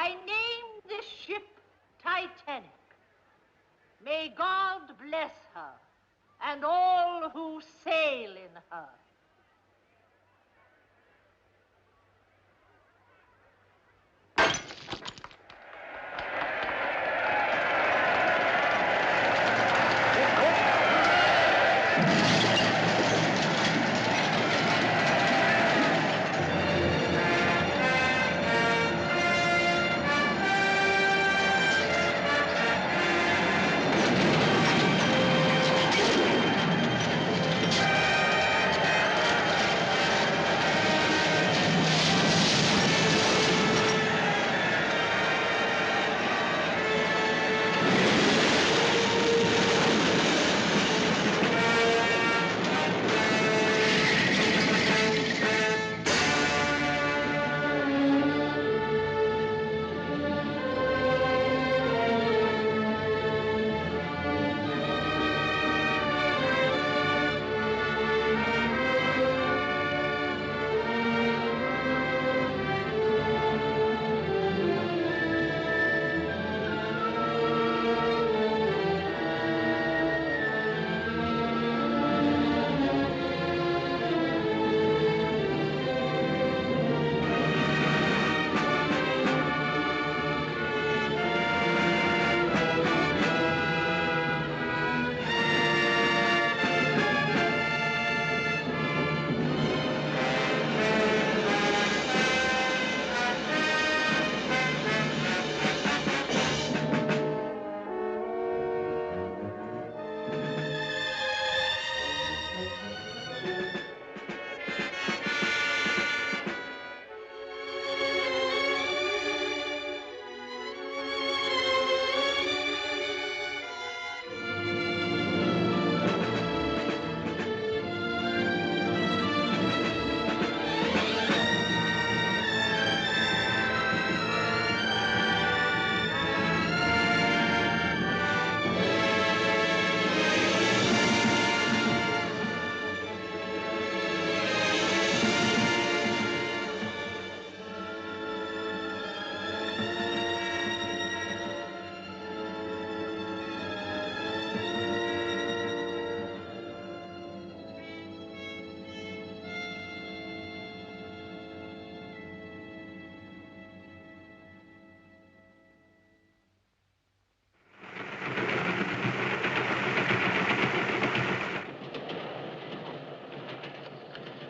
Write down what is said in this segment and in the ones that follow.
I name this ship Titanic. May God bless her and all who sail in her.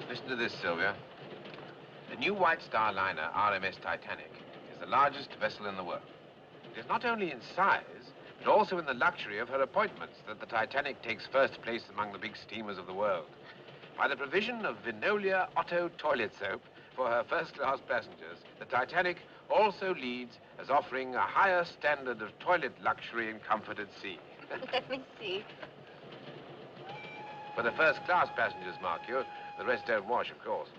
Listen to this, Sylvia. The new White Star liner, RMS Titanic, is the largest vessel in the world. It is not only in size, but also in the luxury of her appointments that the Titanic takes first place among the big steamers of the world. By the provision of Vinolia Otto toilet soap for her first-class passengers, the Titanic also leads as offering a higher standard of toilet luxury and comfort at sea. Let me see. For the first-class passengers, mark you, the rest don't wash, of course.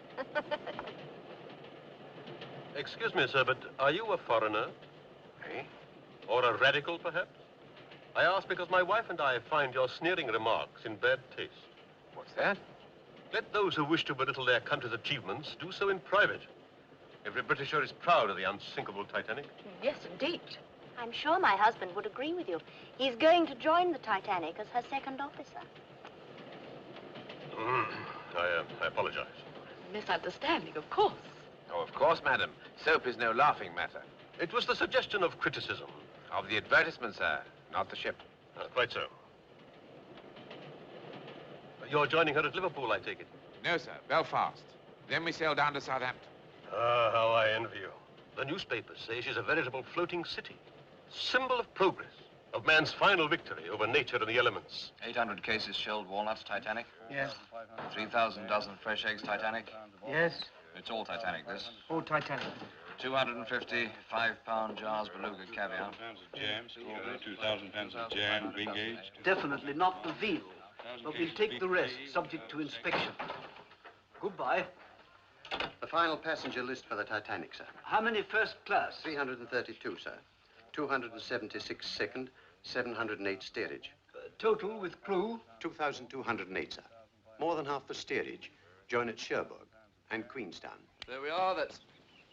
Excuse me, sir, but are you a foreigner? Eh? Or a radical, perhaps? I ask because my wife and I find your sneering remarks in bad taste. What's that? Let those who wish to belittle their country's achievements do so in private. Every Britisher is proud of the unsinkable Titanic. Yes, indeed. I'm sure my husband would agree with you. He's going to join the Titanic as her second officer. I apologize. Misunderstanding, of course. Oh, of course, madam. Soap is no laughing matter. It was the suggestion of criticism. Of the advertisement, sir, not the ship. Quite so. You're joining her at Liverpool, I take it? No, sir, Belfast. Then we sail down to Southampton. Ah, how I envy you. The newspapers say she's a veritable floating city. Symbol of progress, of man's final victory over nature and the elements. 800 cases shelled walnuts, Titanic. Yes. 3,000 dozen fresh eggs, Titanic. Yes. It's all Titanic, this. All Titanic. 250 5-pound jars beluga caviar. Pounds of jam, strawberry, 2,000 pounds of jam, being aged. Definitely not the veal, but we'll take the rest, subject to inspection. Goodbye. The final passenger list for the Titanic, sir. How many first class? 332, sir. 276 second, 708 steerage. Total with crew? 2,208, sir. More than half the steerage join at Cherbourg and Queenstown. There we are. That's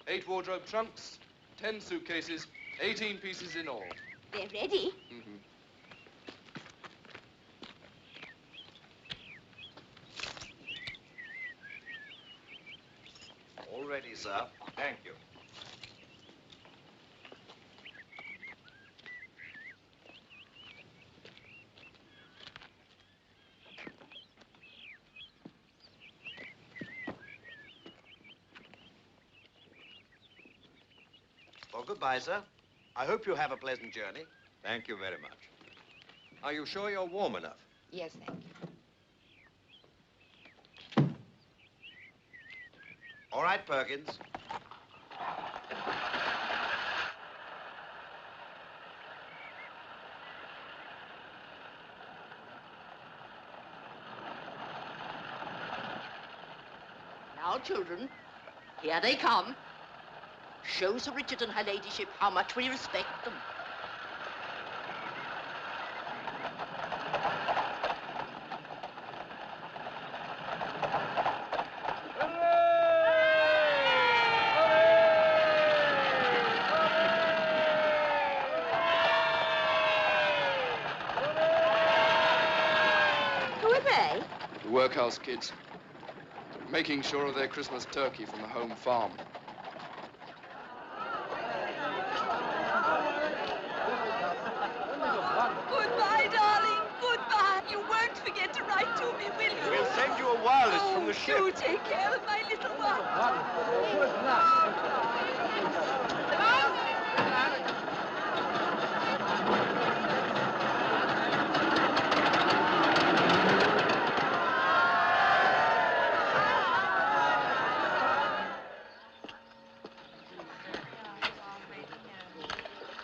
8 wardrobe trunks, 10 suitcases, 18 pieces in all. They're ready. Mm-hmm. All ready, sir. Thank you. Well, goodbye, sir. I hope you have a pleasant journey. Thank you very much. Are you sure you're warm enough? Yes, thank you. All right, Perkins. Now, children, here they come. Show Sir Richard and her ladyship how much we respect them. Who are they? The workhouse kids. Making sure of their Christmas turkey from the home farm. Goodbye, darling. Goodbye. You won't forget to write to me, will you? We'll send you a wireless from the ship. Do take care of my little one.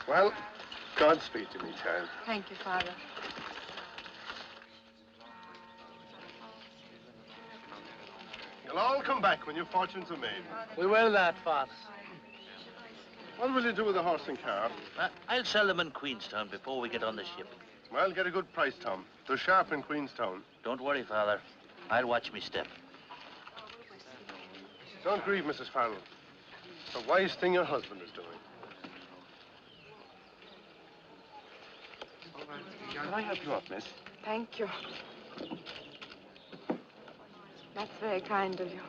Well, Godspeed to me, child. Thank you, Father. You'll all come back when your fortunes are made. We will that, Father. What will you do with the horse and car? I'll sell them in Queenstown before we get on the ship. Well, get a good price, Tom. They're sharp in Queenstown. Don't worry, Father. I'll watch me step. Don't grieve, Mrs. Farrell. It's a wise thing your husband is doing. Can I help you up, miss? Thank you. That's very kind of you.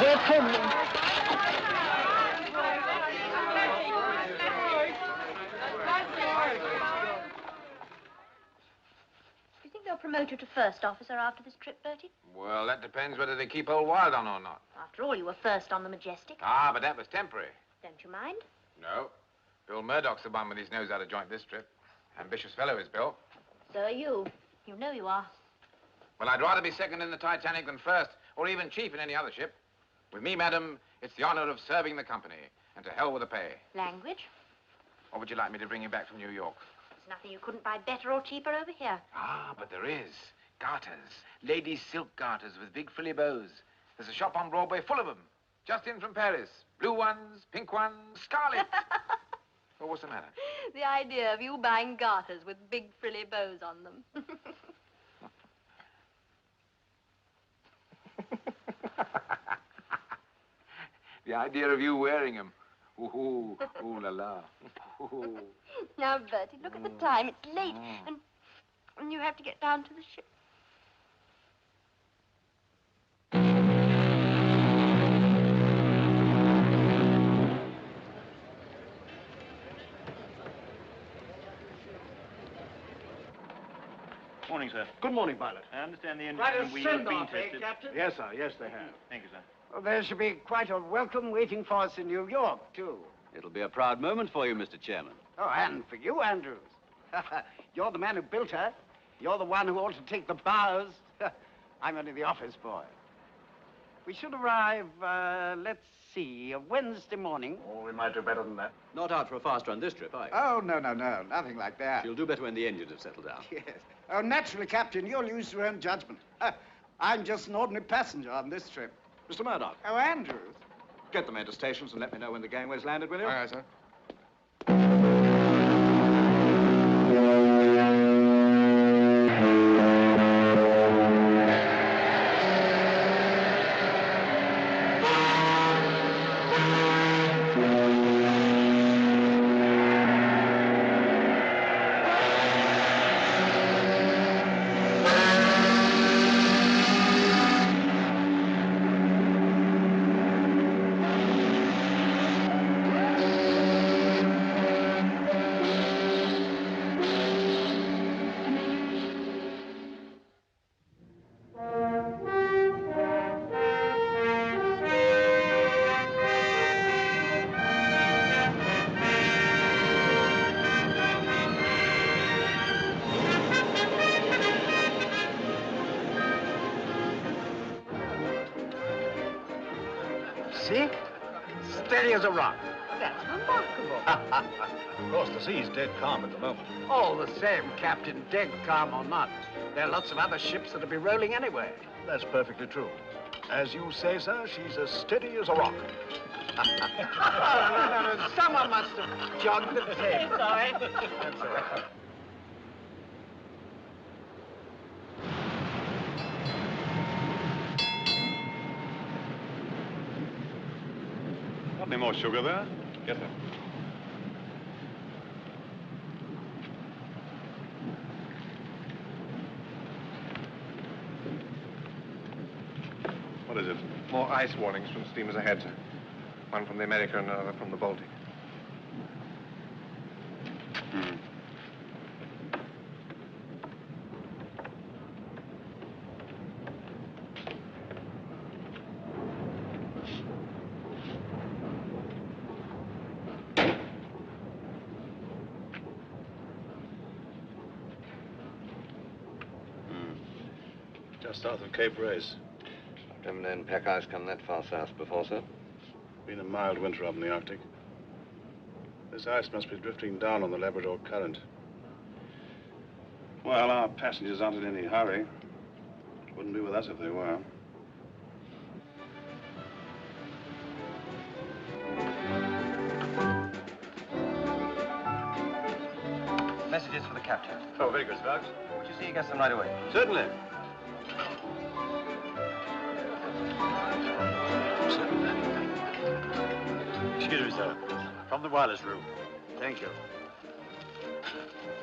Wait for me. Do you think they'll promote you to first officer after this trip, Bertie? Well, that depends whether they keep old Wild on or not. After all, you were first on the Majestic. Ah, but that was temporary. Don't you mind? No. Bill Murdoch's the one with his nose out of joint this trip. Ambitious fellow is Bill. So are you. You know you are. Well, I'd rather be second in the Titanic than first, or even chief in any other ship. With me, madam, it's the honor of serving the company, and to hell with the pay. Language? Or would you like me to bring you back from New York? There's nothing you couldn't buy better or cheaper over here. Ah, but there is. Garters. Ladies' silk garters with big frilly bows. There's a shop on Broadway full of them. Just in from Paris. Blue ones, pink ones, scarlet. Well, what's the matter? The idea of you buying garters with big frilly bows on them. The idea of you wearing them. Ooh, ooh la la. Ooh. Now, Bertie, look at the time. It's late, and you have to get down to the ship. Morning, sir. Good morning, pilot. I understand the Quite engine a wheel has been send-off, tested. Captain? Yes, sir. Yes, they have. Thank you, sir. Well, there should be quite a welcome waiting for us in New York, too. It'll be a proud moment for you, Mr. Chairman. Oh, and for you, Andrews. You're the man who built her. You're the one who ought to take the bows. I'm only the office boy. We should arrive, let's see, Wednesday morning. Oh, we might do better than that. Not out for a fast run this trip, are you? Oh, no, nothing like that. You'll do better when the engines have settled down. Yes. Oh, naturally, Captain, you'll use your own judgment. I'm just an ordinary passenger on this trip. Mr. Murdoch. Oh, Andrews. Get the men to stations and let me know when the gangway's landed, will you? Aye, aye, sir. steady as a rock. That's remarkable. Of course, the sea's dead calm at the moment. All the same, Captain, dead calm or not, there are lots of other ships that'll be rolling anyway. That's perfectly true. As you say, sir, she's as steady as a rock. No. Someone must have jogged the tape. Sorry. That's all right. Got any more sugar there? Yes, sir. What is it? More ice warnings from steamers ahead, sir. One from the America and another from the Baltic. Just south of Cape Race. Haven't known pack ice come that far south before, sir. Been a mild winter up in the Arctic. This ice must be drifting down on the Labrador Current. Well, our passengers aren't in any hurry. Wouldn't be with us if they were. Messages for the captain. Oh, very good, Sparks. Would you see you get them right away? Certainly. Excuse me, sir. From the wireless room. Thank you.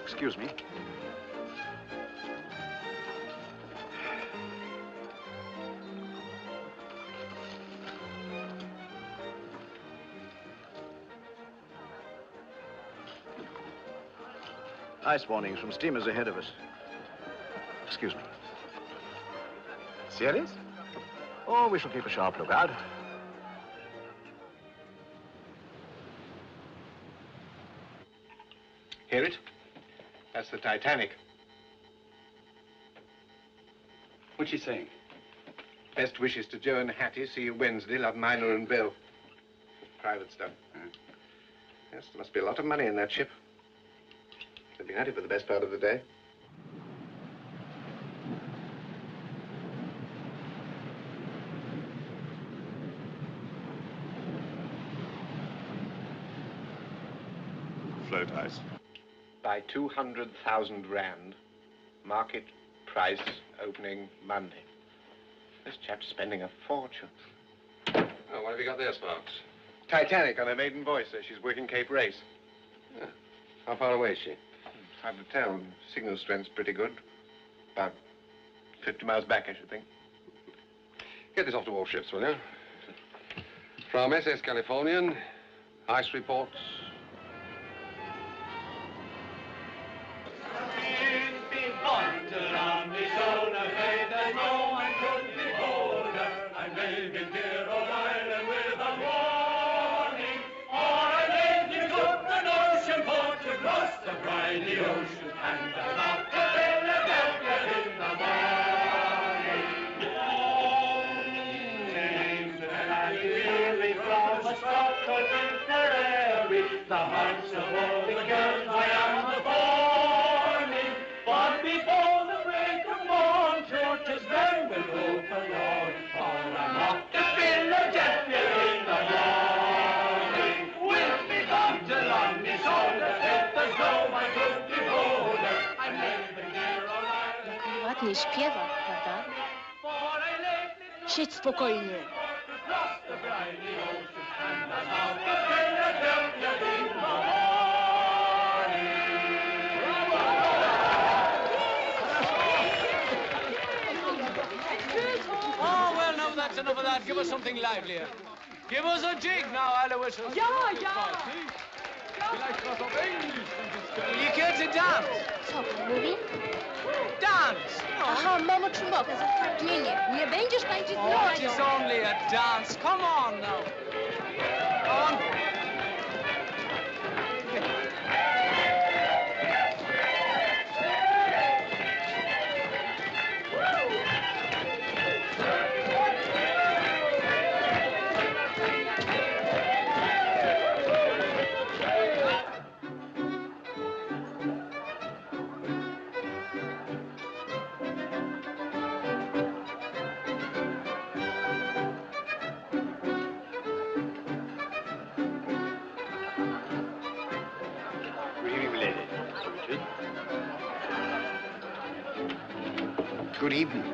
Excuse me. Ice warnings from steamers ahead of us. Excuse me. Serious? Oh, we shall keep a sharp lookout. Hear it? That's the Titanic. What's she saying? Best wishes to Joe and Hattie. See you Wednesday. Love, Minor and Bill. Private stuff. Yes, there must be a lot of money in that ship. They've been at it for the best part of the day. Float ice. By 200,000 rand. Market price opening Monday. This chap's spending a fortune. Oh, what have you got there, Sparks? Titanic on her maiden voice says she's working Cape Race. Yeah. How far away is she? It's hard to tell. Signal strength's pretty good. About 50 miles back, I should think. Get this off to all ships, will you? From SS Californian, ice reports. The hearts of all the girls I am the forming, but before the break of dawn, churches then will open all, for I'm off to Philadelphia in the morning. With me come to London, shoulder, hit the snow, my good beholder, I'm living here all night. Ładnie śpiewa, prawda? Siedź spokojnie. Oh, well, now that's enough of that. Give us something livelier. Give us a jig now, Aloysius. Ja, ja. You care to dance? Co pan mówi? Dance! Aha, mamo Trumboka, zatrudnienie. Nie będziesz tańczyć z Oh, Ronią. it's only a dance. Come on now. On. Good evening.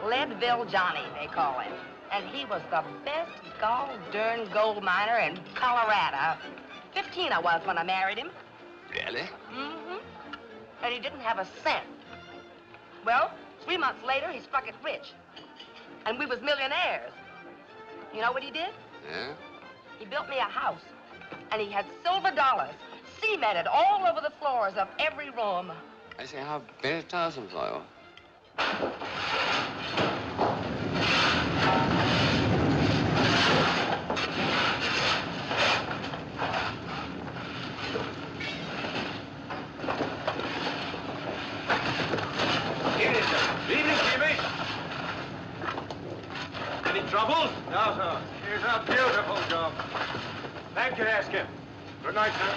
Leadville Johnny, they call him. And he was the best gall-darn gold miner in Colorado. 15 I was when I married him. Really? Mm-hmm. And he didn't have a cent. Well, 3 months later, he struck it rich. And we was millionaires. You know what he did? Yeah? He built me a house. And he had silver dollars cemented all over the floors of every room. I say, how very tiresome for you. Evening, sir. Evening, Jimmy. Any trouble? No, sir. Here's a beautiful job. Thank you, Haskell. Good night, sir.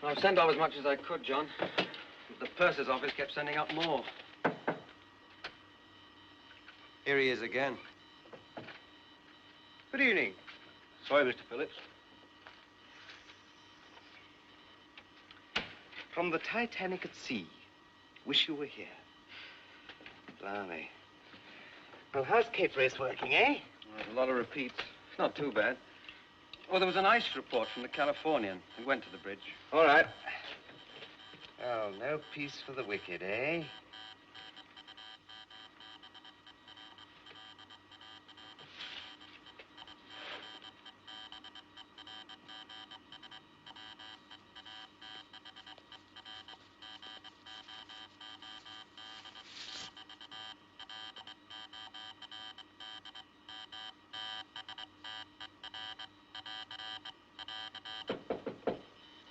I've sent off as much as I could, John. The purser's office kept sending up more. Here he is again. Good evening. Sorry, Mr. Phillips. From the Titanic at sea. Wish you were here. Blimey. Well, how's Cape Race working, eh? There's a lot of repeats. It's not too bad. Oh, there was an ice report from the Californian. We went to the bridge. All right. Well, no peace for the wicked, eh?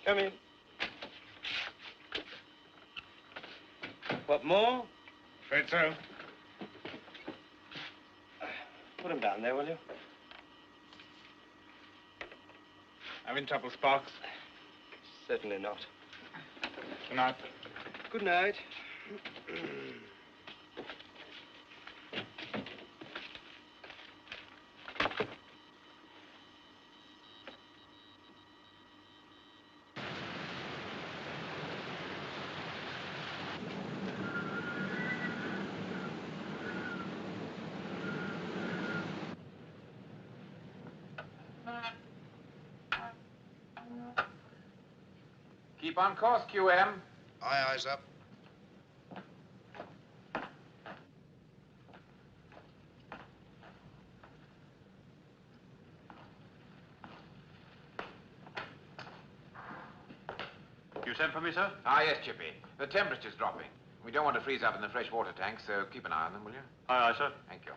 Come in. What more? Afraid so. Put him down there, will you? Having trouble, Sparks? Certainly not. Good night. Good night. Keep on course, QM. Aye, aye, sir. You sent for me, sir? Ah, yes, Chippy. The temperature's dropping. We don't want to freeze up in the fresh water tanks, so keep an eye on them, will you? Aye, aye, sir. Thank you.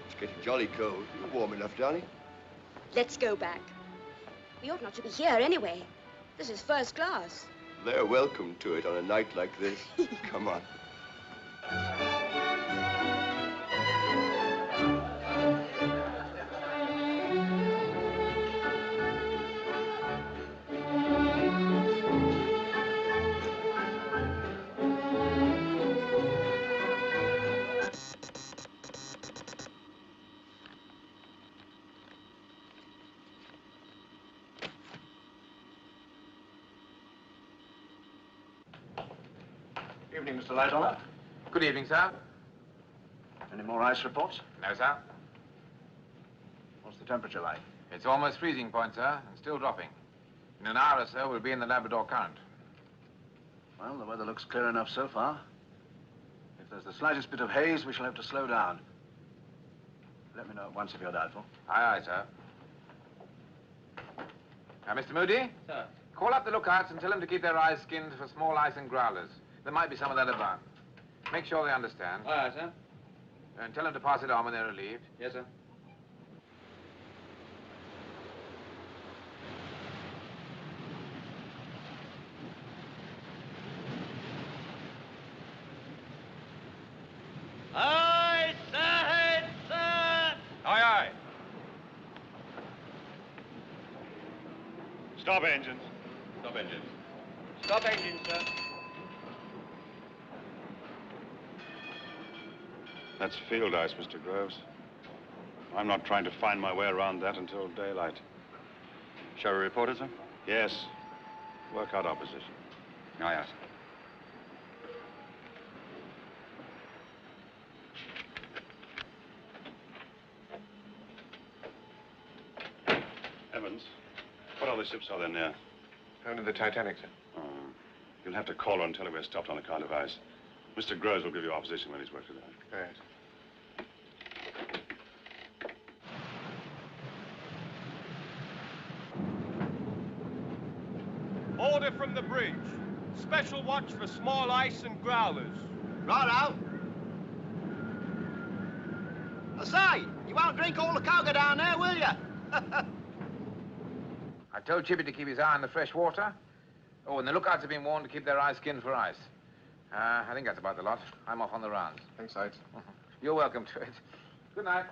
It's getting jolly cold. You're warm enough, Johnny. Let's go back. We ought not to be here anyway. This is first class. They're welcome to it on a night like this. Come on. Evening, Mr. Lightoller. Good evening, sir. Any more ice reports? No, sir. What's the temperature like? It's almost freezing point, sir, and still dropping. In an hour or so, we'll be in the Labrador Current. Well, the weather looks clear enough so far. If there's the slightest bit of haze, we shall have to slow down. Let me know at once if you're doubtful. Aye, aye, sir. Mr. Moody? Sir. Call up the lookouts and tell them to keep their eyes skinned for small ice and growlers. There might be some of that about. Make sure they understand. All right, sir. And tell them to pass it on when they're relieved. Yes, sir. Aye, sir, sir. Aye, aye. Stop engines. Stop engines. Stop engine, sir. That's field ice, Mr. Groves. I'm not trying to find my way around that until daylight. Shall we report it, sir? Yes. Work out our position. Aye, aye, sir. Evans, what other ships are there near? Only the Titanic, sir. You'll have to call her and tell her we're stopped on account of ice. Mr. Groves will give you our position when he's worked it out. Right. Order from the bridge. Special watch for small ice and growlers. Righto. I say, you won't drink all the cocoa down there, will you? I told Chippy to keep his eye on the fresh water. Oh, and the lookouts have been warned to keep their eyes skinned for ice. I think that's about the lot. I'm off on the rounds. Thanks, Sides. You're welcome to it. Good night.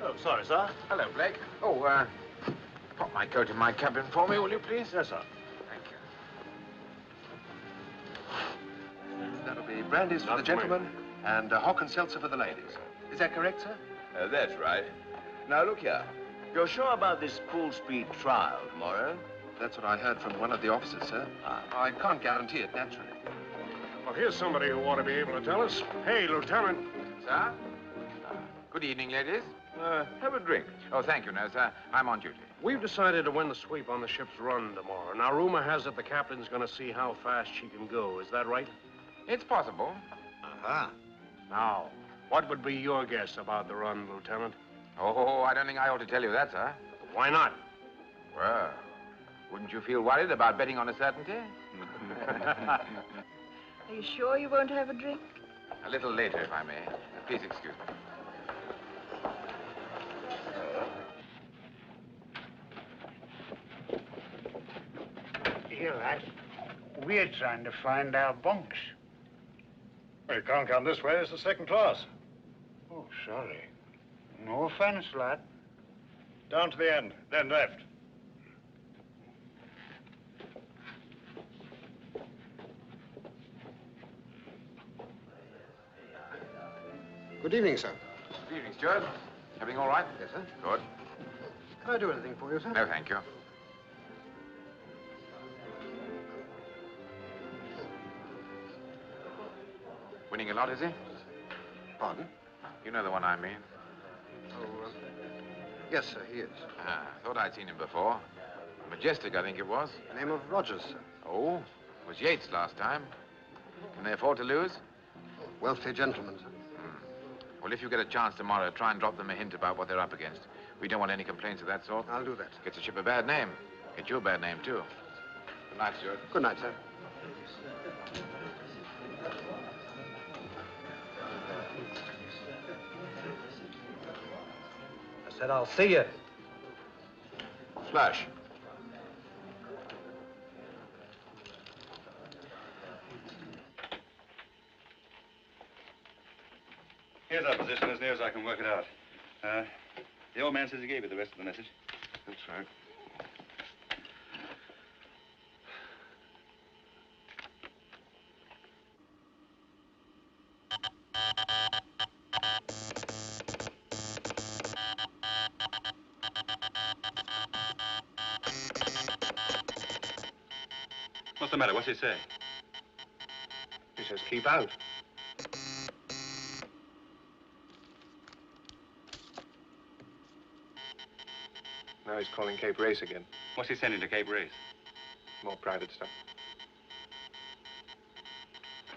Oh, sorry, sir. Hello, Blake. Oh, pop my coat in my cabin for me, will you, please? Yes, sir. Thank you. That'll be brandies for the gentlemen and hock and seltzer for the ladies. Is that correct, sir? That's right. Now, look here. You're sure about this full-speed trial tomorrow? That's what I heard from one of the officers, sir. I can't guarantee it, naturally. Well, here's somebody who ought to be able to tell us. Hey, Lieutenant. Sir? Good evening, ladies. Have a drink. Oh, thank you, no, sir. I'm on duty. We've decided to win the sweep on the ship's run tomorrow. Now, rumor has it the captain's going to see how fast she can go. Is that right? It's possible. Uh-huh. Now, what would be your guess about the run, Lieutenant? Oh, I don't think I ought to tell you that, sir. Why not? Well, wouldn't you feel worried about betting on a certainty? Are you sure you won't have a drink? A little later, if I may. Please excuse me. Here, lad. We're trying to find our bunks. Well, you can't come this way. It's the second class. Oh, sorry. No offense, lad. Down to the end, then left. Good evening, sir. Good evening, Stuart. Everything all right? Yes, sir. Good. Can I do anything for you, sir? No, thank you. Winning a lot, is he? Pardon? You know the one I mean. Oh, yes, sir, he is. Thought I'd seen him before. Majestic, I think it was. The name of Rogers, sir. Oh, it was Yates last time. Can they afford to lose? Wealthy gentleman, sir. Well, if you get a chance tomorrow, try and drop them a hint about what they're up against. We don't want any complaints of that sort. I'll do that. Gets the ship a bad name. Gets you a bad name, too. Good night, Stuart. Good night, sir. I said I'll see you. Flash. Here's our position as near as I can work it out. The old man says he gave you the rest of the message. That's right. What's the matter? What's he saying? says keep out. Now he's calling Cape Race again. What's he sending to Cape Race? More private stuff.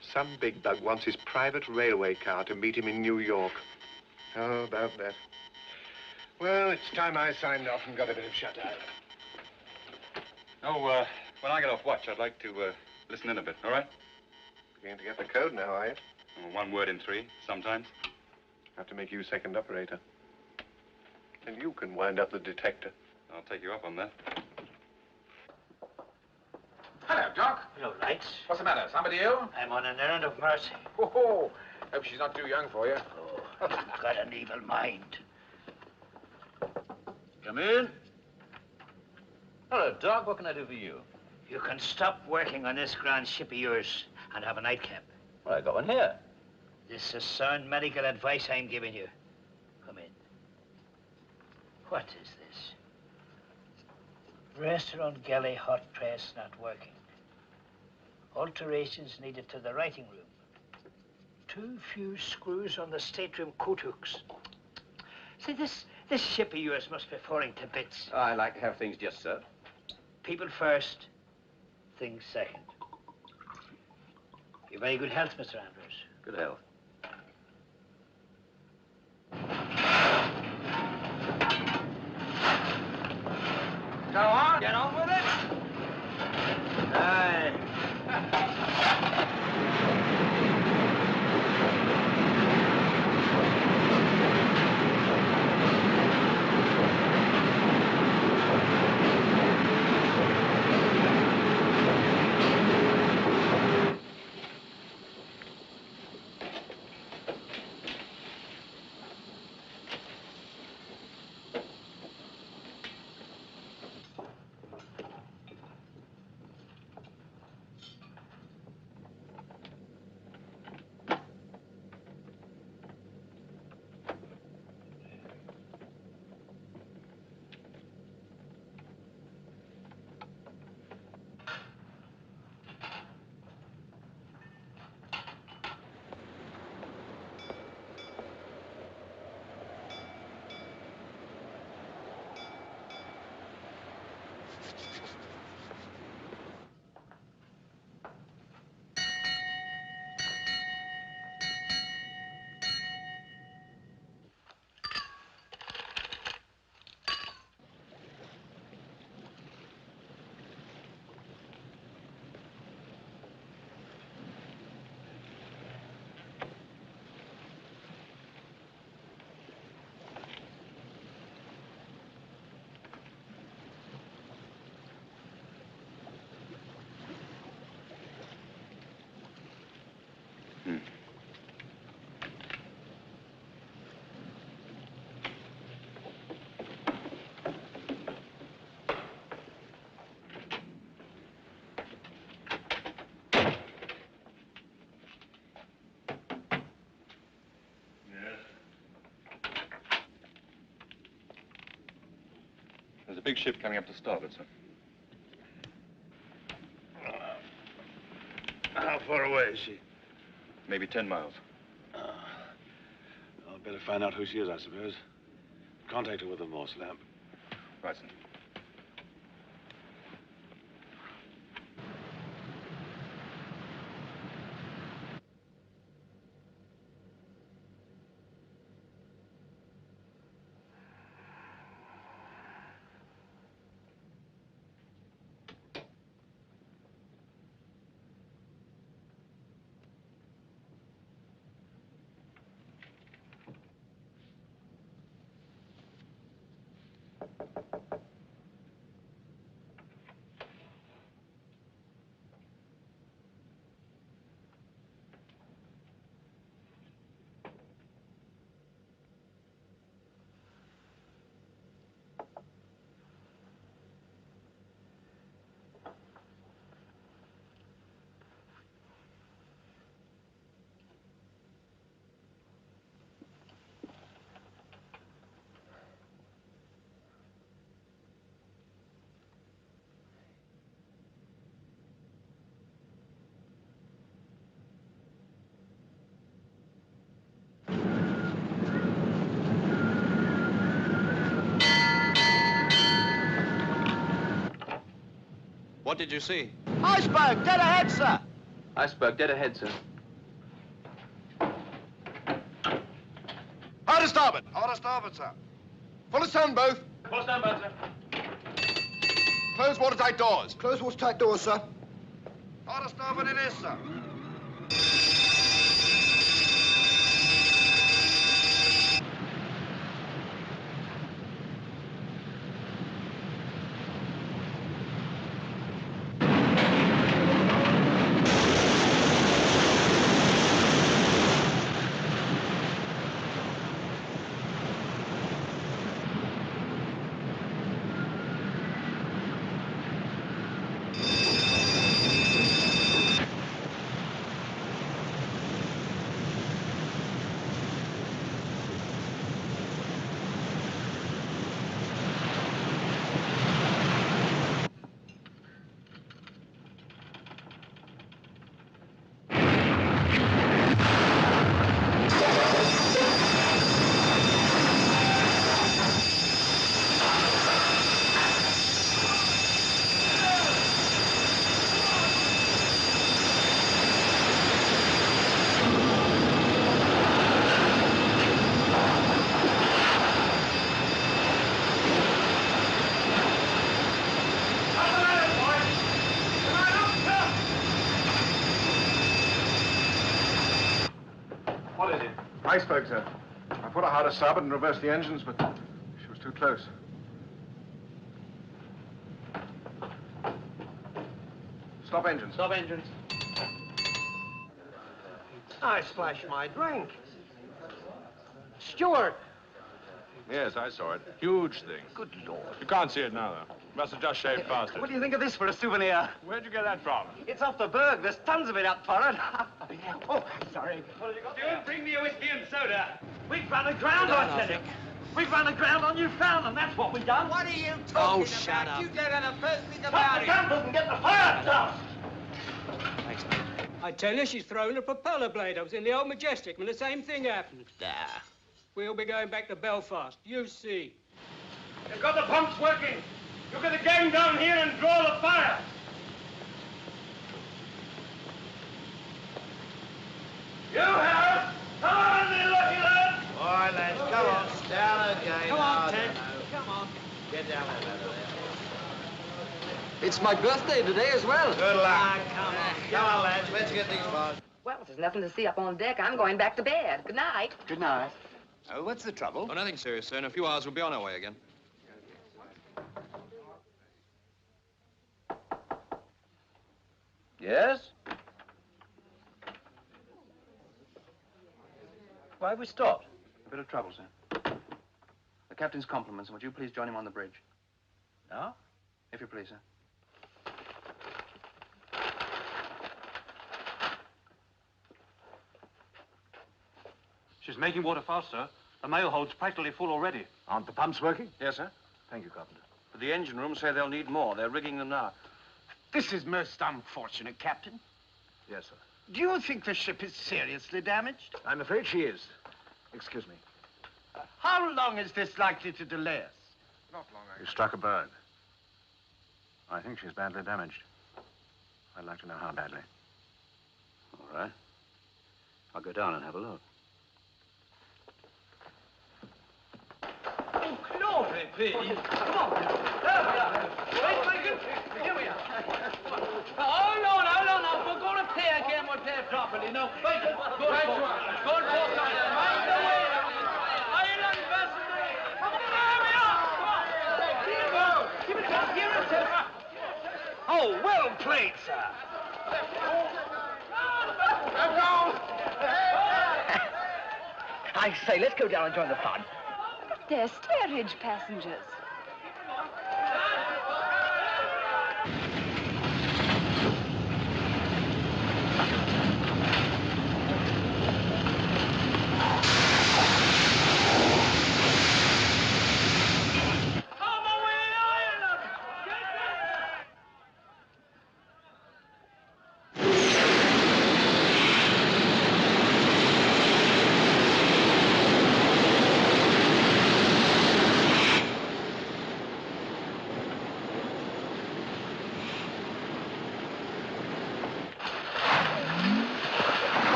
Some big bug wants his private railway car to meet him in New York. How about that? Well, it's time I signed off and got a bit of shut-eye. Oh, when I get off watch, I'd like to listen in a bit, all right? Beginning to get the code now, are you? Oh, 1 word in 3, sometimes. Have to make you second operator. And you can wind up the detector. I'll take you up on that. Hello, Doc. Hello, Lights. What's the matter? Somebody ill? I'm on an errand of mercy. Oh, hope she's not too young for you. Oh, you've got an evil mind. Come in. Hello, Doc. What can I do for you? You can stop working on this grand ship of yours and have a nightcap. Well, I got one here. This is sound medical advice I'm giving you. Come in. What is this? Restaurant galley hot press not working. Alterations needed to the writing room. Too few screws on the stateroom coat hooks. See, this ship of yours must be falling to bits. I like to have things just so. People first, things second. Your very good health, Mr. Andrews. Good health. Go on. Get on with it. Aye. There's a big ship coming up to starboard, sir. How far away is she? Maybe 10 miles. I'll better find out who she is, I suppose. Contact her with a Morse lamp. Right, sir. What did you see? Iceberg, dead ahead, sir. Iceberg, dead ahead, sir. Hard to starboard. Hard to starboard, sir. Full astern, both. Full astern, both, sir. Close watertight doors. Close watertight doors, sir. Hard to starboard it is, sir. What is it? Iceberg, sir. I put her hard to starboard and reversed the engines, but she was too close. Stop engines. Stop engines. I splashed my drink. Stewart! Yes, I saw it. Huge thing. Good Lord. You can't see it now, though. Must have just shaved past it. What do you think of this for a souvenir? Where'd you get that from? It's off the berg. There's tons of it up for it. Oh, sorry. Stewart, bring me a whiskey and soda. We've run aground, Lieutenant. We've run aground on Newfoundland. That's what we've done. What are you talking about? You don't know the first thing Stop about the it. gun and get the fire out. Thanks, mate. I tell you, she's thrown a propeller blade. I was in the old Majestic when the same thing happened. We'll be going back to Belfast. You see. You've got the pumps working. You get the gang down here and draw the fire. You have. Come on, you lucky lad. All right, lads, come on. Down again. Come on, Oh, Ted. no. Come on. Get down there, ladder, there. It's my birthday today as well. Good luck. Ah, come on. Come on, lads, let's get these bars. Well, there's nothing to see up on deck. I'm going back to bed. Good night. Good night. Oh, what's the trouble? Oh, nothing serious, sir. In a few hours, we'll be on our way again. Yes? Why have we stopped? A bit of trouble, sir. The captain's compliments, and would you please join him on the bridge? No? If you please, sir. She's making water fast, sir. The mail hold's practically full already. Aren't the pumps working? Yes, sir. Thank you, Carpenter. But the engine room say they'll need more. They're rigging them now. This is most unfortunate, Captain. Yes, sir. Do you think the ship is seriously damaged? I'm afraid she is. Excuse me. How long is this likely to delay us? Not long. You struck a bird. I think she's badly damaged. I'd like to know how badly. All right. I'll go down and have a look. Oh, glory be. Come on. There we are. Wait, Lincoln. Here we are. Oh, no. We'll go to pay again. We'll pay properly. No, wait. Good foresight. Mind the way. Island vessel. There we are. Here we go. Give it up. Here it is. Oh, well played, sir. I say, let's go down and join the fun. They're steerage passengers.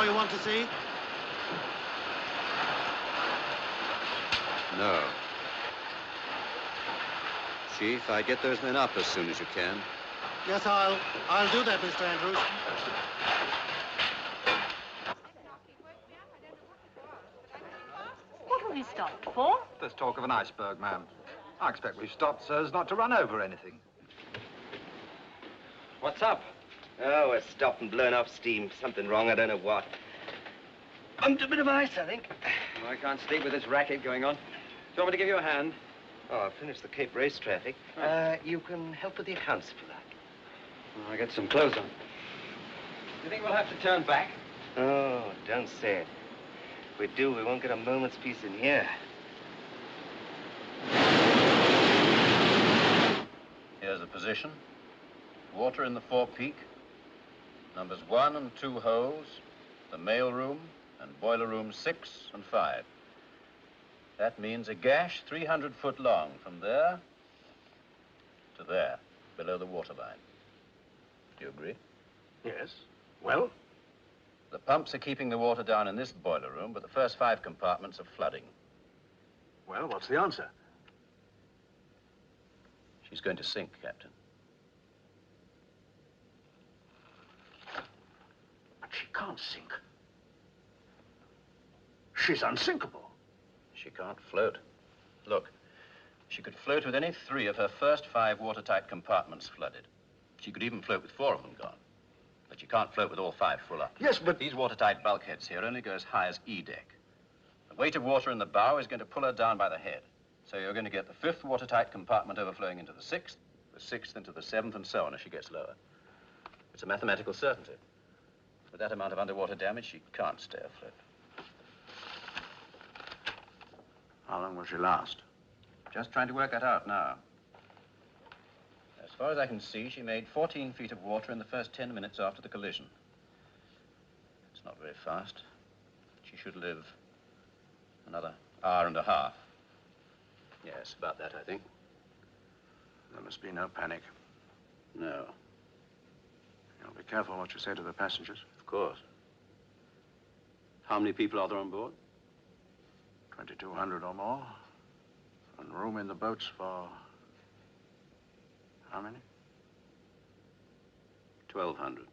you want to see? No. Chief, I'd get those men up as soon as you can. Yes, I'll do that, Mr. Andrews. What have we stopped for? There's talk of an iceberg, ma'am. I expect we've stopped so as not to run over anything. What's up? Oh, we're stopped and blown off steam. Something wrong, I don't know what. Bumped a bit of ice, I think. Well, I can't sleep with this racket going on. Do you want me to give you a hand? Oh, I'll finish the Cape Race traffic. You can help with the accounts if you like. Well, I'll get some clothes on. You think we'll have to turn back? Oh, don't say it. If we do, we won't get a moment's peace in here. Here's the position. Water in the forepeak. Numbers 1 and 2 holes. The mail room and boiler rooms 6 and 5. That means a gash 300 foot long from there to there, below the waterline. Do you agree? Yes. Well? The pumps are keeping the water down in this boiler room, but the first 5 compartments are flooding. Well, what's the answer? She's going to sink, Captain. But she can't sink. She's unsinkable. She can't float. Look, she could float with any 3 of her first 5 watertight compartments flooded. She could even float with 4 of them gone. But you can't float with all 5 full up. Yes, but... These watertight bulkheads here only go as high as E deck. The weight of water in the bow is going to pull her down by the head. So you're going to get the 5th watertight compartment overflowing into the 6th, the 6th into the 7th, and so on as she gets lower. It's a mathematical certainty. With that amount of underwater damage, she can't stay afloat. How long will she last? Just trying to work that out now. As far as I can see, she made 14 feet of water in the first 10 minutes after the collision. It's not very fast. She should live another hour and a half. Yes, about that, I think. There must be no panic. No. You'll be careful what you say to the passengers. Of course. How many people are there on board? 2,200 or more. And room in the boats for... how many? 1,200.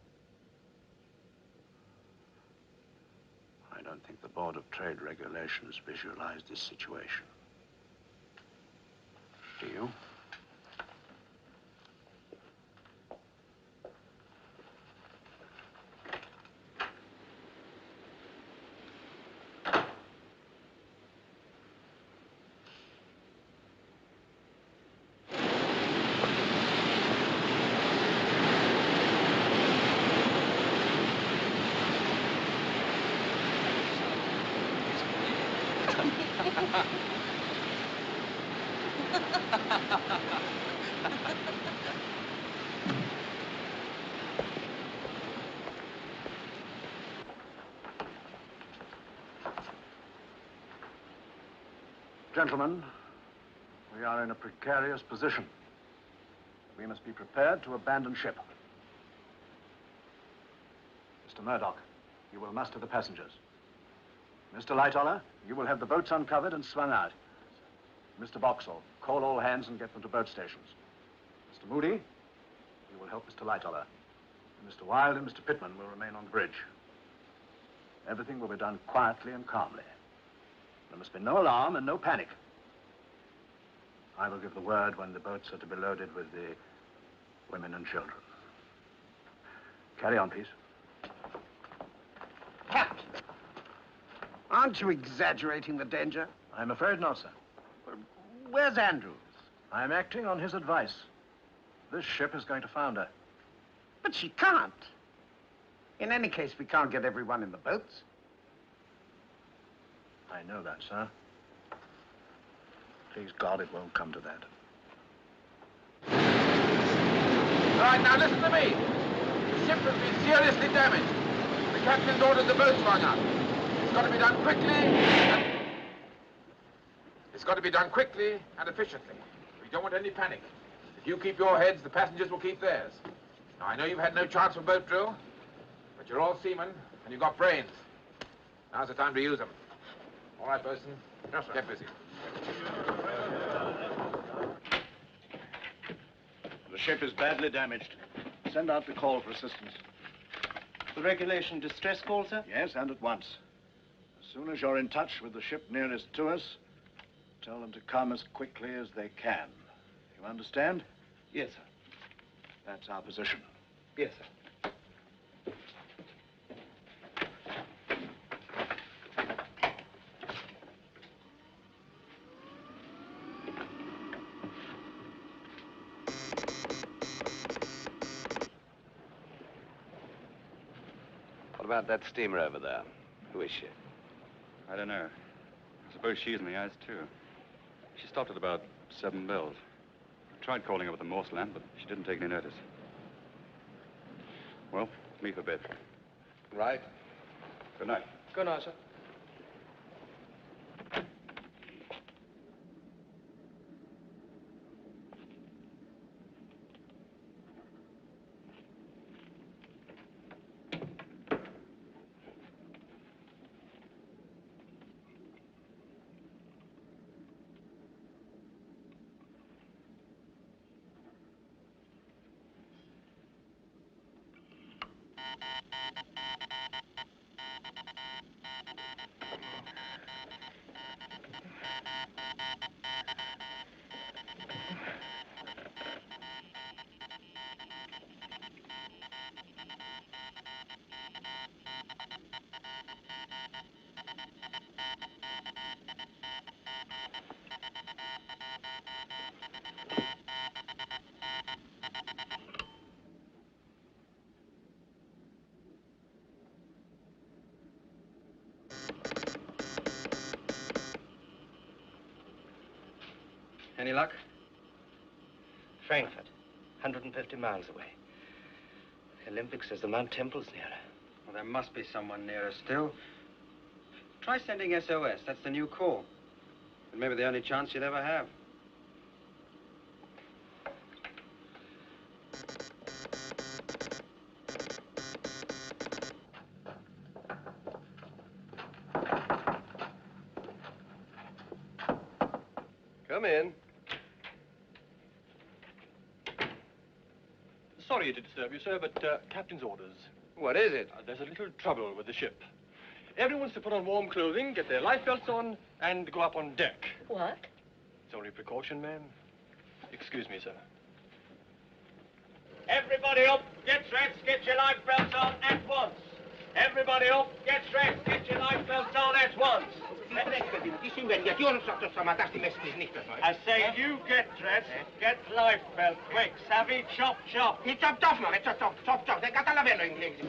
I don't think the Board of Trade Regulations visualized this situation. Do you? Gentlemen, we are in a precarious position. We must be prepared to abandon ship. Mr. Murdoch, you will muster the passengers. Mr. Lightoller, you will have the boats uncovered and swung out. Mr. Boxall, call all hands and get them to boat stations. Mr. Moody, you will help Mr. Lightoller. And Mr. Wilde and Mr. Pittman will remain on the bridge. Everything will be done quietly and calmly. There must be no alarm and no panic. I will give the word when the boats are to be loaded with the women and children. Carry on, please. Captain, aren't you exaggerating the danger? I'm afraid not, sir. Where's Andrews? I'm acting on his advice. This ship is going to founder. But she can't. In any case, we can't get everyone in the boats. I know that, sir. Please God, it won't come to that. All right, now listen to me. The ship has been seriously damaged. The captain's ordered the boat swung out. It's got to be done quickly. It's got to be done quickly and efficiently. We don't want any panic. If you keep your heads, the passengers will keep theirs. Now, I know you've had no chance for boat drill, but you're all seamen and you've got brains. Now's the time to use them. All right, Bosun. Yes, sir. Get busy. The ship is badly damaged. Send out the call for assistance. The regulation distress call, sir? Yes, and at once. As soon as you're in touch with the ship nearest to us, tell them to come as quickly as they can. You understand? Yes, sir. That's our position. Yes, sir. What about that steamer over there? Who is she? I don't know. I suppose she's in the eyes, too. She stopped at about 7 bells. I tried calling her with the Morse lamp, but she didn't take any notice. Well, me for bed. Right. Good night. Good night, sir. Any luck? Frankfurt, 150 miles away. The Olympic says the Mount Temple's nearer. Well, there must be someone nearer still. Try sending SOS. That's the new call. It may be the only chance you'll ever have. Come in. Sorry to disturb you, sir, but captain's orders. What is it? There's a little trouble with the ship. Everyone's to put on warm clothing, get their life belts on, and go up on deck. What? It's only precaution, ma'am. Excuse me, sir. Everybody up, get dressed, get your life belts on at once. Everybody up, get dressed, get your life belts on at once. I say you get dressed, get life belt quick. Savvy, chop, chop. Chop, chop, no, chop, chop. They got a lavello in English.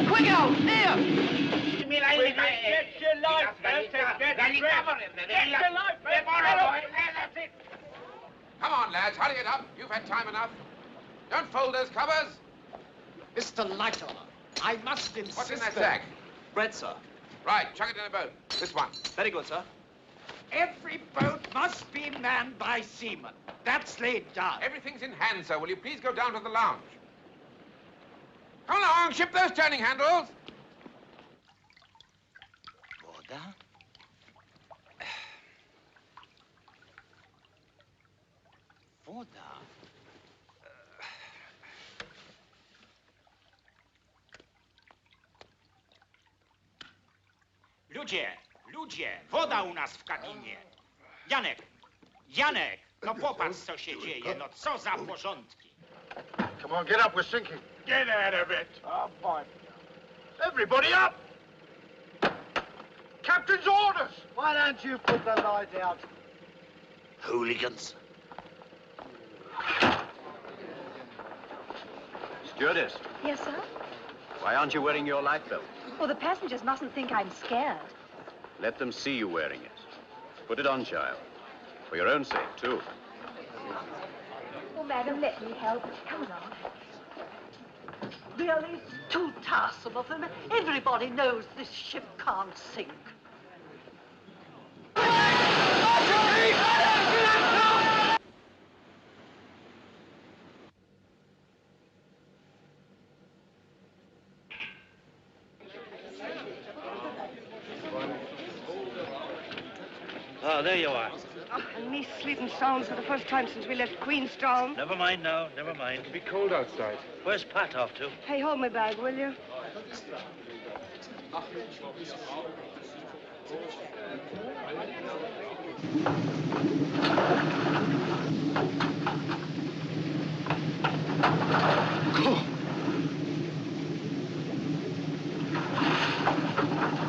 Quick out, there! Get your life belt and get dressed. Get your life belt. That's it. Come on, lads, hurry it up. You've had time enough. Don't fold those covers. Mr. Lightoller, I must insist... What's in that sack? Bread, sir. Right, chuck it in a boat. This one. Very good, sir. Every boat must be manned by seamen. That's laid down. Everything's in hand, sir. Will you please go down to the lounge? Come along, ship those turning handles. Voda? Voda? Ludzie, woda u nas w kabinie. Janek, no popatrz, co się dzieje, no co za porządki. Come on, get up, we're sinking. Get out of it. Oh, boy. Everybody up! Captain's orders! Why don't you put the light out? Hooligans. Stewardess, Yes, sir? Why aren't you wearing your life belt? Well, the passengers mustn't think I'm scared. Let them see you wearing it. Put it on, child. For your own sake, too. Oh, madam, let me help. Come along. Really, it's too tiresome of them. Everybody knows this ship can't sink. Oh, there you are. Oh, and me sleeping sound for the first time since we left Queenstown. Never mind now, never mind. It'll be cold outside. Where's Pat off to? Hey, hold my bag, will you?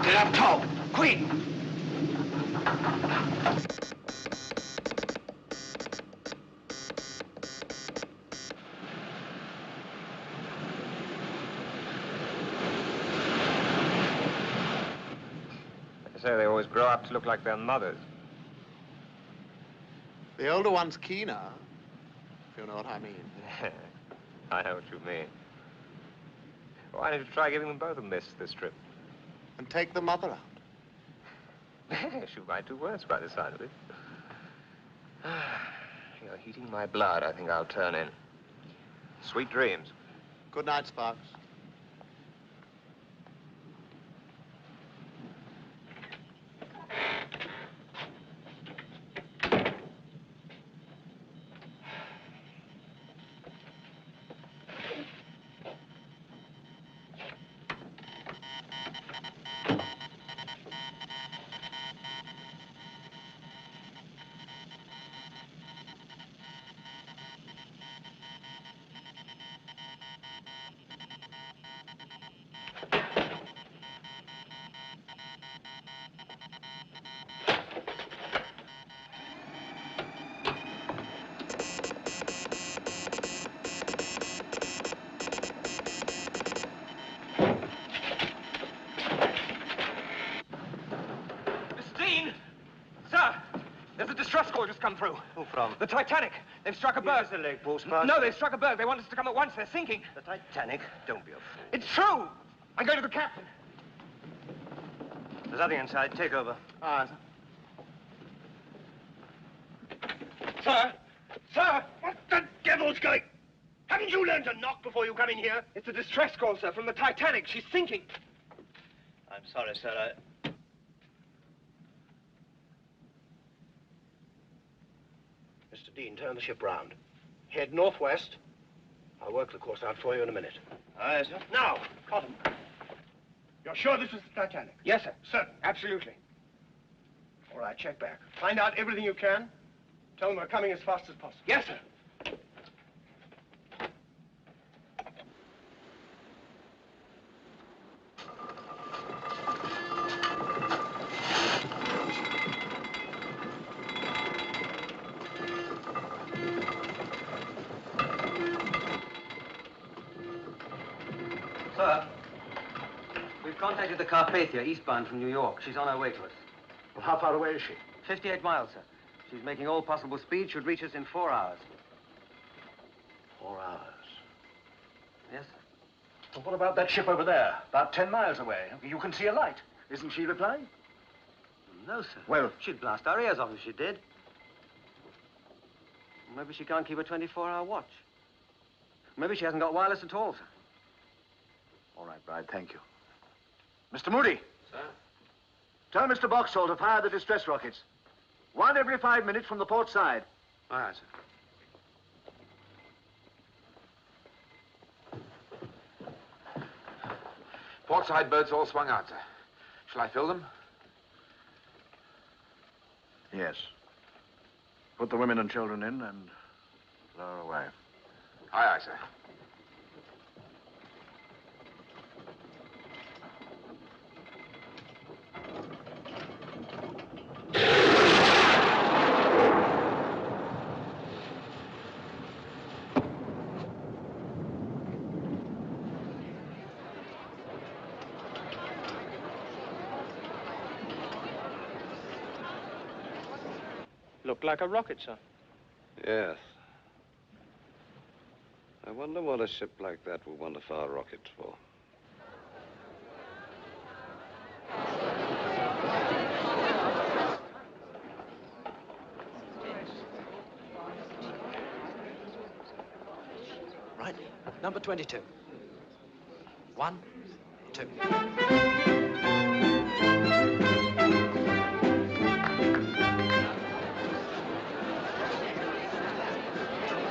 Get up top, quick! They say they always grow up to look like their mothers. The older one's keener, if you know what I mean. I know what you mean. Why don't you try giving them both a miss this trip? And take the mother out. Shoot my 2 words by the side of it. You're heating my blood. I think I'll turn in. Sweet dreams. Good night, Sparks. Distress call just come through. Who from? The Titanic. They've struck a berg. Is this a leg post, Sparks? No, they've struck a berg. They want us to come at once. They're sinking. The Titanic? Don't be a fool. It's true. I'm going to the captain. There's nothing inside. Take over. Ah, sir. Sir! What the devil's going? Haven't you learned to knock before you come in here? It's a distress call, sir, from the Titanic. She's sinking. I'm sorry, sir. Mr. Dean, turn the ship round. Head northwest. I'll work the course out for you in a minute. Aye, sir. Now, Cotton. You're sure this was the Titanic? Yes, sir. Certain. Absolutely. All right, check back. Find out everything you can. Tell them we're coming as fast as possible. Yes, sir. Sir, we've contacted the Carpathia, eastbound from New York. She's on her way to us. Well, how far away is she? 58 miles, sir. She's making all possible speed. Should reach us in 4 hours. 4 hours. Yes, sir. Well, what about that ship over there? About 10 miles away. You can see a light. Isn't she replying? No, sir. Well, she'd blast our ears off if she did. Maybe she can't keep a 24-hour watch. Maybe she hasn't got wireless at all, sir. All right, Bride, thank you. Mr. Moody. Sir? Tell Mr. Boxall to fire the distress rockets. 1 every 5 minutes from the port side. Aye, aye, sir. Port side boats all swung out, sir. Shall I fill them? Yes. Put the women and children in and lower away. Aye, aye, sir. Looked like a rocket, sir. Yes. I wonder what a ship like that would want to fire rockets for. Right. Number 22. 1, 2.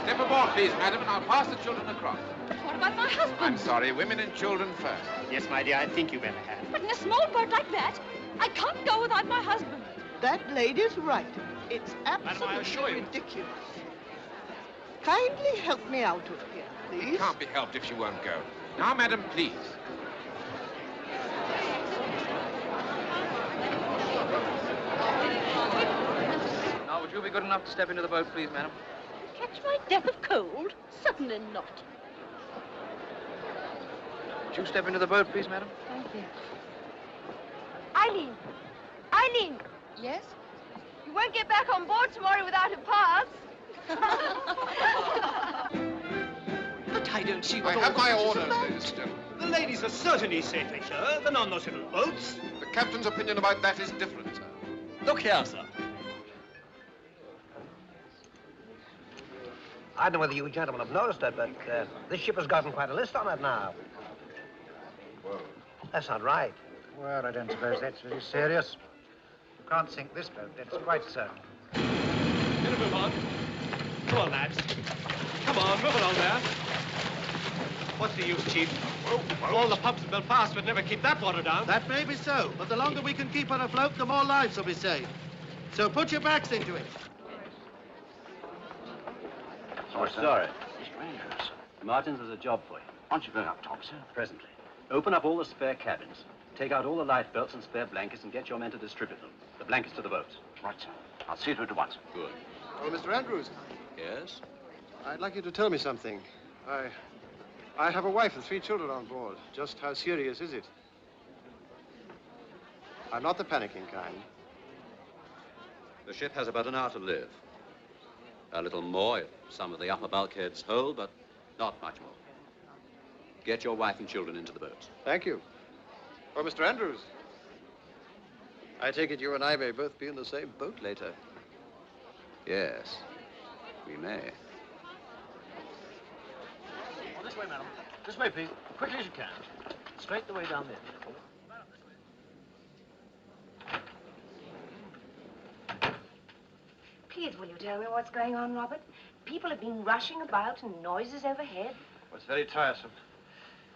Step aboard, please, madam, and I'll pass the children across. What about my husband? I'm sorry, women and children first. Yes, my dear, I think you better have. But in a small boat like that, I can't go without my husband. That lady's right. It's absolutely assure you. ridiculous. Kindly help me out of here, please. It can't be helped if she won't go. Now, madam, please. Now, would you be good enough to step into the boat, please, madam? Catch my death of cold? Certainly not. Would you step into the boat, please, madam? Thank you. Eileen! Eileen! Yes? You won't get back on board tomorrow without a pass. But I don't see I what all have the my fuss is orders, about. ladies and gentlemen. The ladies are certainly safer here than on those little boats. The captain's opinion about that is different, sir. Look here, sir. I don't know whether you gentlemen have noticed it, but this ship has gotten quite a list on it now. Whoa. That's not right. Well, I don't suppose that's very serious. You can't sink this boat, that's quite certain. Better move on. Come on, lads. Come on, move along there. What's the use, Chief? All the pumps in Belfast would never keep that water down. That may be so, but the longer we can keep her afloat, the more lives will be saved. So put your backs into it. Oh, sorry. Mr. Andrews, Martins has a job for you. Aren't you going up top, sir? Presently. Open up all the spare cabins. Take out all the lifebelts and spare blankets and get your men to distribute them. The blankets to the boats. Right, sir. I'll see to it at once. Good. Oh, Mr. Andrews. Yes? I'd like you to tell me something. I have a wife and 3 children on board. Just how serious is it? I'm not the panicking kind. The ship has about an hour to live. A little more if some of the upper bulkheads hold, but not much more. Get your wife and children into the boats. Thank you. Oh, Mr. Andrews. I take it you and I may both be in the same boat later. Yes, we may. Oh, this way, madam. This way, please. Quickly as you can. Straight the way down there. Please, will you tell me what's going on, Robert? People have been rushing about and noises overhead. Well, it's very tiresome.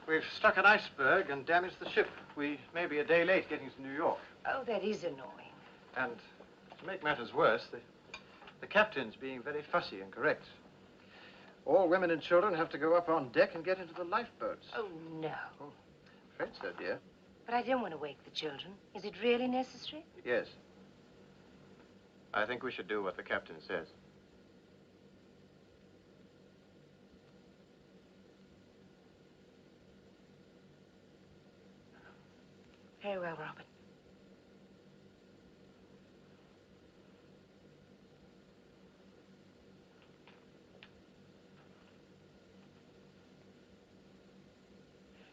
We've struck an iceberg and damaged the ship. We may be a day late getting to New York. Oh, that is annoying. And to make matters worse, the captain's being very fussy and correct. All women and children have to go up on deck and get into the lifeboats. Oh, no. Oh, afraid so, dear. But I don't want to wake the children. Is it really necessary? Yes. I think we should do what the captain says. Very well, Robert.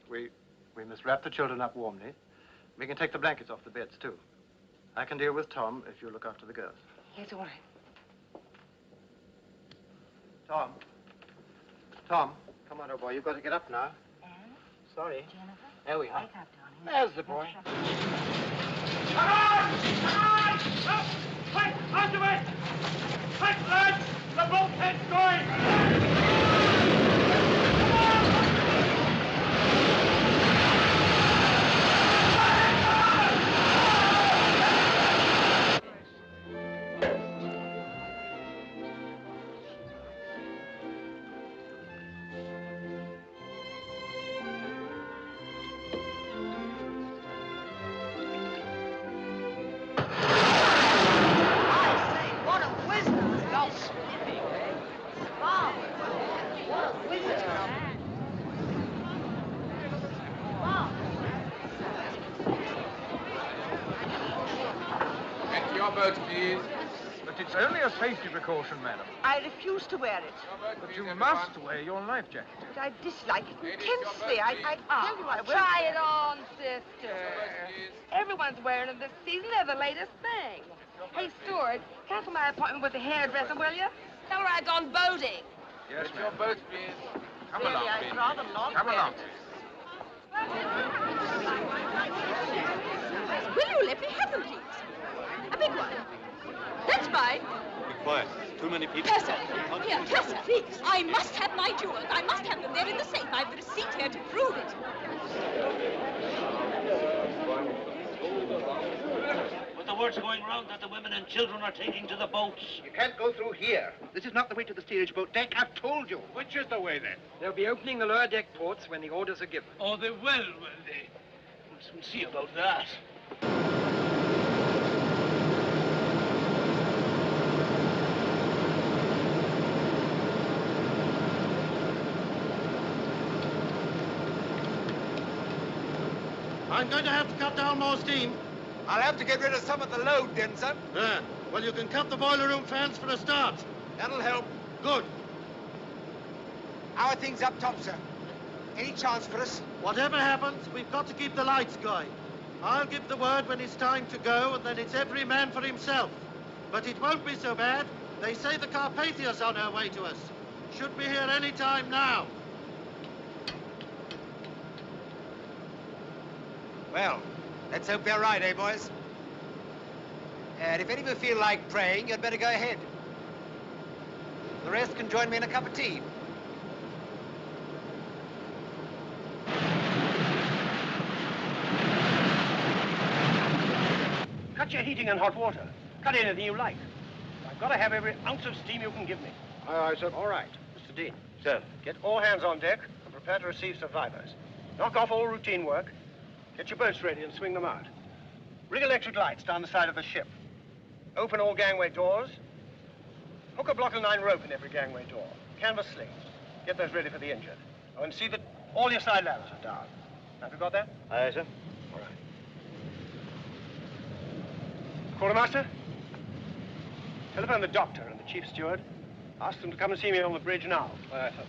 We must wrap the children up warmly. We can take the blankets off the beds, too. I can deal with Tom if you look after the girls. Yes, all right. Tom. Tom, come on, old boy. You've got to get up now. Anne? Sorry. Jennifer? There we are. Wake up, darling. There's the boy. Come on! Come on! Up! Quick! Onto it! Quick, lads! The bulkhead's going! Boats, please. But it's only a safety precaution, madam. I refuse to wear it. But you must wear your life jacket. But I dislike it intensely. I tell you I will. Try it on, sister. Everyone's wearing it this season. They're the latest thing. Hey, Stuart, cancel my appointment with the hairdresser, will you? Tell her I've gone boating. Yes, Your boats, please. Come Really, along, I'd please. rather not Come wear along. Will you let me have them, please? A big one. That's fine. Quiet. Too many people. Purser! Here, Purser, please. I must have my jewels. I must have them. They're in the safe. I've the receipt here to prove it. But the word's going round that the women and children are taking to the boats. You can't go through here. This is not the way to the steerage boat deck. I've told you. Which is the way, then? They'll be opening the lower deck ports when the orders are given. Oh, they will they? We'll see about that. I'm going to have to cut down more steam. I'll have to get rid of some of the load, Denson. Yeah. Well, you can cut the boiler room fans for a start. That'll help. Good. How are things up top, sir? Any chance for us? Whatever happens, we've got to keep the lights going. I'll give the word when it's time to go, and then it's every man for himself. But it won't be so bad. They say the Carpathia's on her way to us. Should be here any time now. Well, let's hope they're right, eh, boys? And if any of you feel like praying, you'd better go ahead. The rest can join me in a cup of tea. Cut your heating and hot water. Cut anything you like. I've got to have every ounce of steam you can give me. Aye, aye, sir. All right. Mr. Dean. Sir. Get all hands on deck and prepare to receive survivors. Knock off all routine work. Get your boats ready and swing them out. Rig electric lights down the side of the ship. Open all gangway doors. Hook a block of 9 rope in every gangway door. Canvas slings. Get those ready for the injured. Oh, and see that all your side ladders are down. Have you got that? Aye, sir. All right. Quartermaster? Telephone the doctor and the chief steward. Ask them to come and see me on the bridge now. Aye, sir.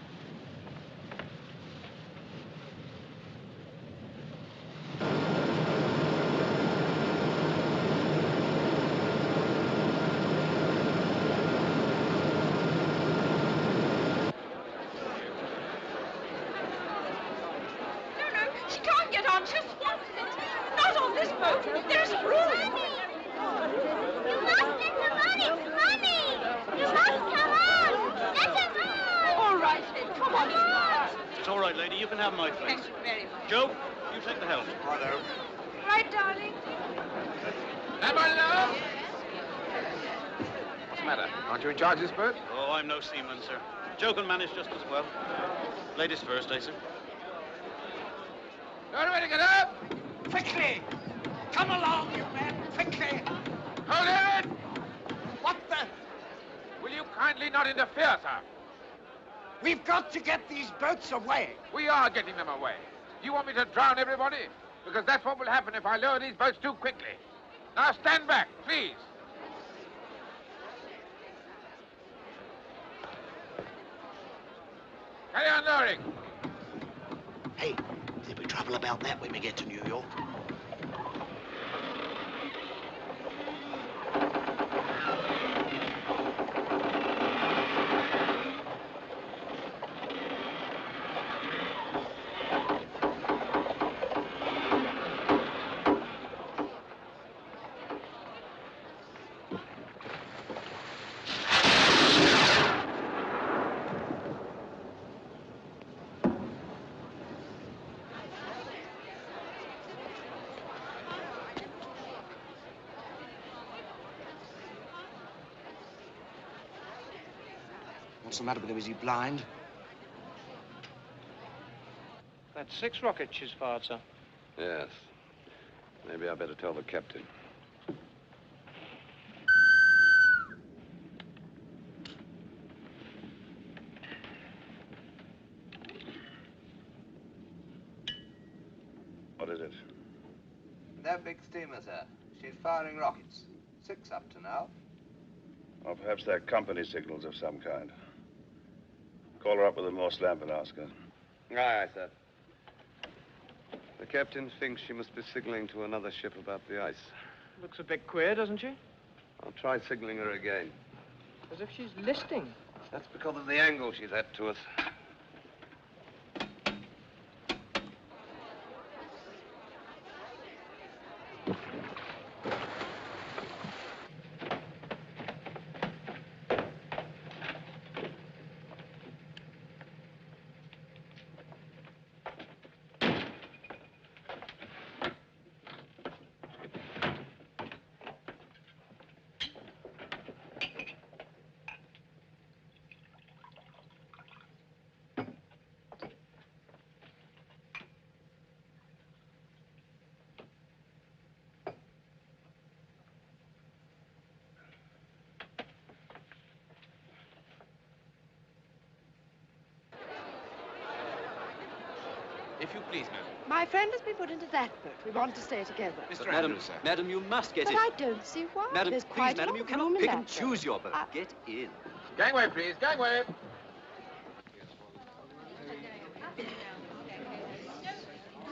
She can't get on. She'll swamp it. Not on this boat. There's room. You must get the money! Honey! You must come on! Let us on! All right, then. Come on. It's all right, lady. You can have my place. Thank you very much. Joe, you take the helm. Righto. Right, darling. What's the matter? Aren't you in charge of this boat? Oh, I'm no seaman, sir. Joe can manage just as well. Ladies first, eh, sir? You're ready to get up? Quickly! Come along, you men! Quickly! Hold it! What the? Will you kindly not interfere, sir? We've got to get these boats away. We are getting them away. You want me to drown everybody? Because that's what will happen if I lower these boats too quickly. Now stand back, please. Carry on lowering. Hey, there'll be trouble about that when we get to New York. What's the matter with him? Is he blind? That's 6 rockets she's fired, sir. Yes. Maybe I better tell the captain. What is it? That big steamer, sir. She's firing rockets. 6 up to now. Or perhaps they're company signals of some kind. Call her up with a Morse lamp and ask her. Aye, aye, sir. The captain thinks she must be signaling to another ship about the ice. Looks a bit queer, doesn't she? I'll try signaling her again. As if she's listing. That's because of the angle she's at to us. If you please, madam. My friend has been put into that boat. We want to stay together. Mr. Andrews, sir. Madam, you must get But in. I don't see why. Madam, There's please, quite madam, a you lot of cannot room in pick that and boat. choose your boat. Get in. Gangway, please, gangway.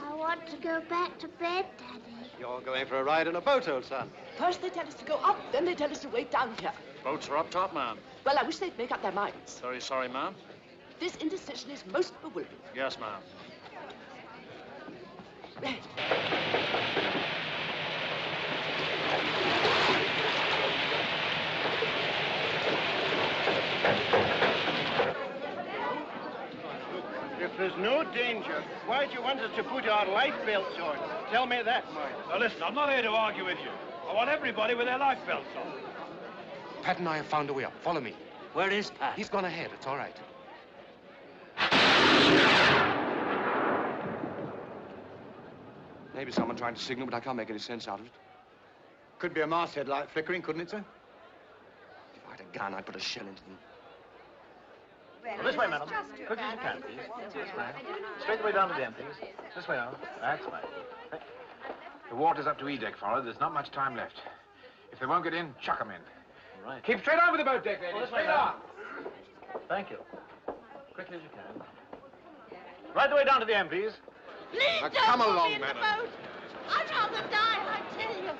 I want to go back to bed, Daddy. You're going for a ride in a boat, old son. First they tell us to go up, then they tell us to wait down here. Boats are up top, ma'am. Well, I wish they'd make up their minds. Very sorry, ma'am. This indecision is most bewildering. Yes, ma'am. If there's no danger, why'd you want us to put our life belts on? Tell me that, Mike. Now listen, I'm not here to argue with you. I want everybody with their life belts on. Pat and I have found a way up. Follow me. Where is Pat? He's gone ahead. It's all right. Maybe someone trying to signal, but I can't make any sense out of it. Could be a masthead light flickering, couldn't it, sir? If I had a gun, I'd put a shell into them. Well, this way, madam. Quick as you can, please. This way. Straight away down to the end, please. This way now. That's right. The water's up to E-deck, Farrell. There's not much time left. If they won't get in, chuck 'em in. All right. Keep straight on with the boat deck, ladies. This way, Straight madam. on. Thank you. Quickly as you can. Right the way down to the end, please. Please Now, don't come put along, me in madam. the boat. I'd rather die, I tell you.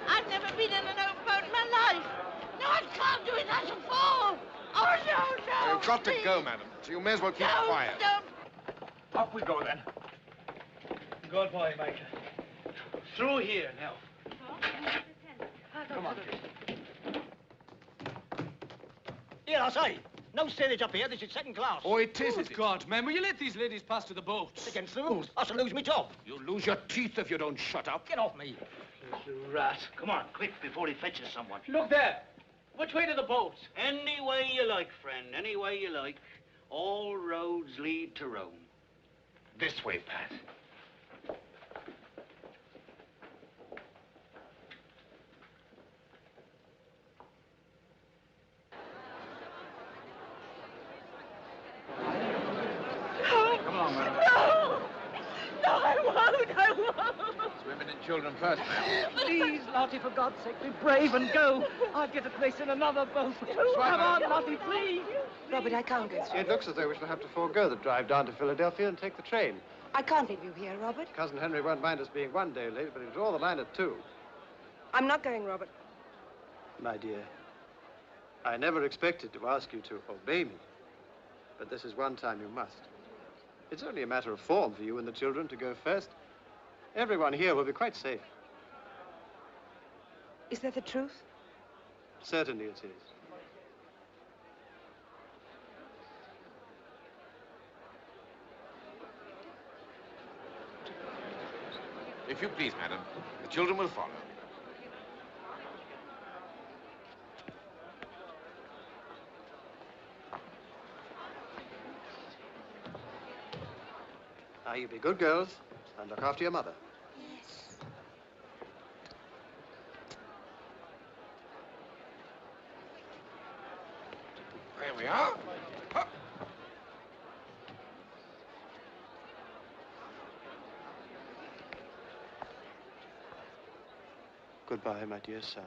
I've never been in an open boat in my life. No, I can't do it. I shall fall. Oh, no, no. You've got to go, madam. So you may as well keep Don't, quiet. don't. Off we go, then. Good boy, Mike. Through here now. Come on. Here, I say. No steerage up here. This is second class. Oh, it is, God, man. Will you let these ladies pass to the boats? Against the rules. I shall lose me job. You'll lose your teeth if you don't shut up. Get off me. Rat. Come on, quick, before he fetches someone. Look there. Which way to the boats? Any way you like, friend. Any way you like. All roads lead to Rome. This way, Pat. Come on, madam. No! No, I won't. It's women and children first, ma'am. Please, Lottie, for God's sake, be brave and go. I'll get a place in another boat. Come on, Lottie, please. Robert, I can't go through. It looks as though we shall have to forego the drive down to Philadelphia and take the train. I can't leave you here, Robert. Cousin Henry won't mind us being one day late, but he'll draw the line at 2. I'm not going, Robert. My dear, I never expected to ask you to obey me, but this is one time you must. It's only a matter of form for you and the children to go first. Everyone here will be quite safe. Is that the truth? Certainly it is. If you please, madam, the children will follow. Now, you be good girls and look after your mother. Yes. There we are. Up. Goodbye, my dear son.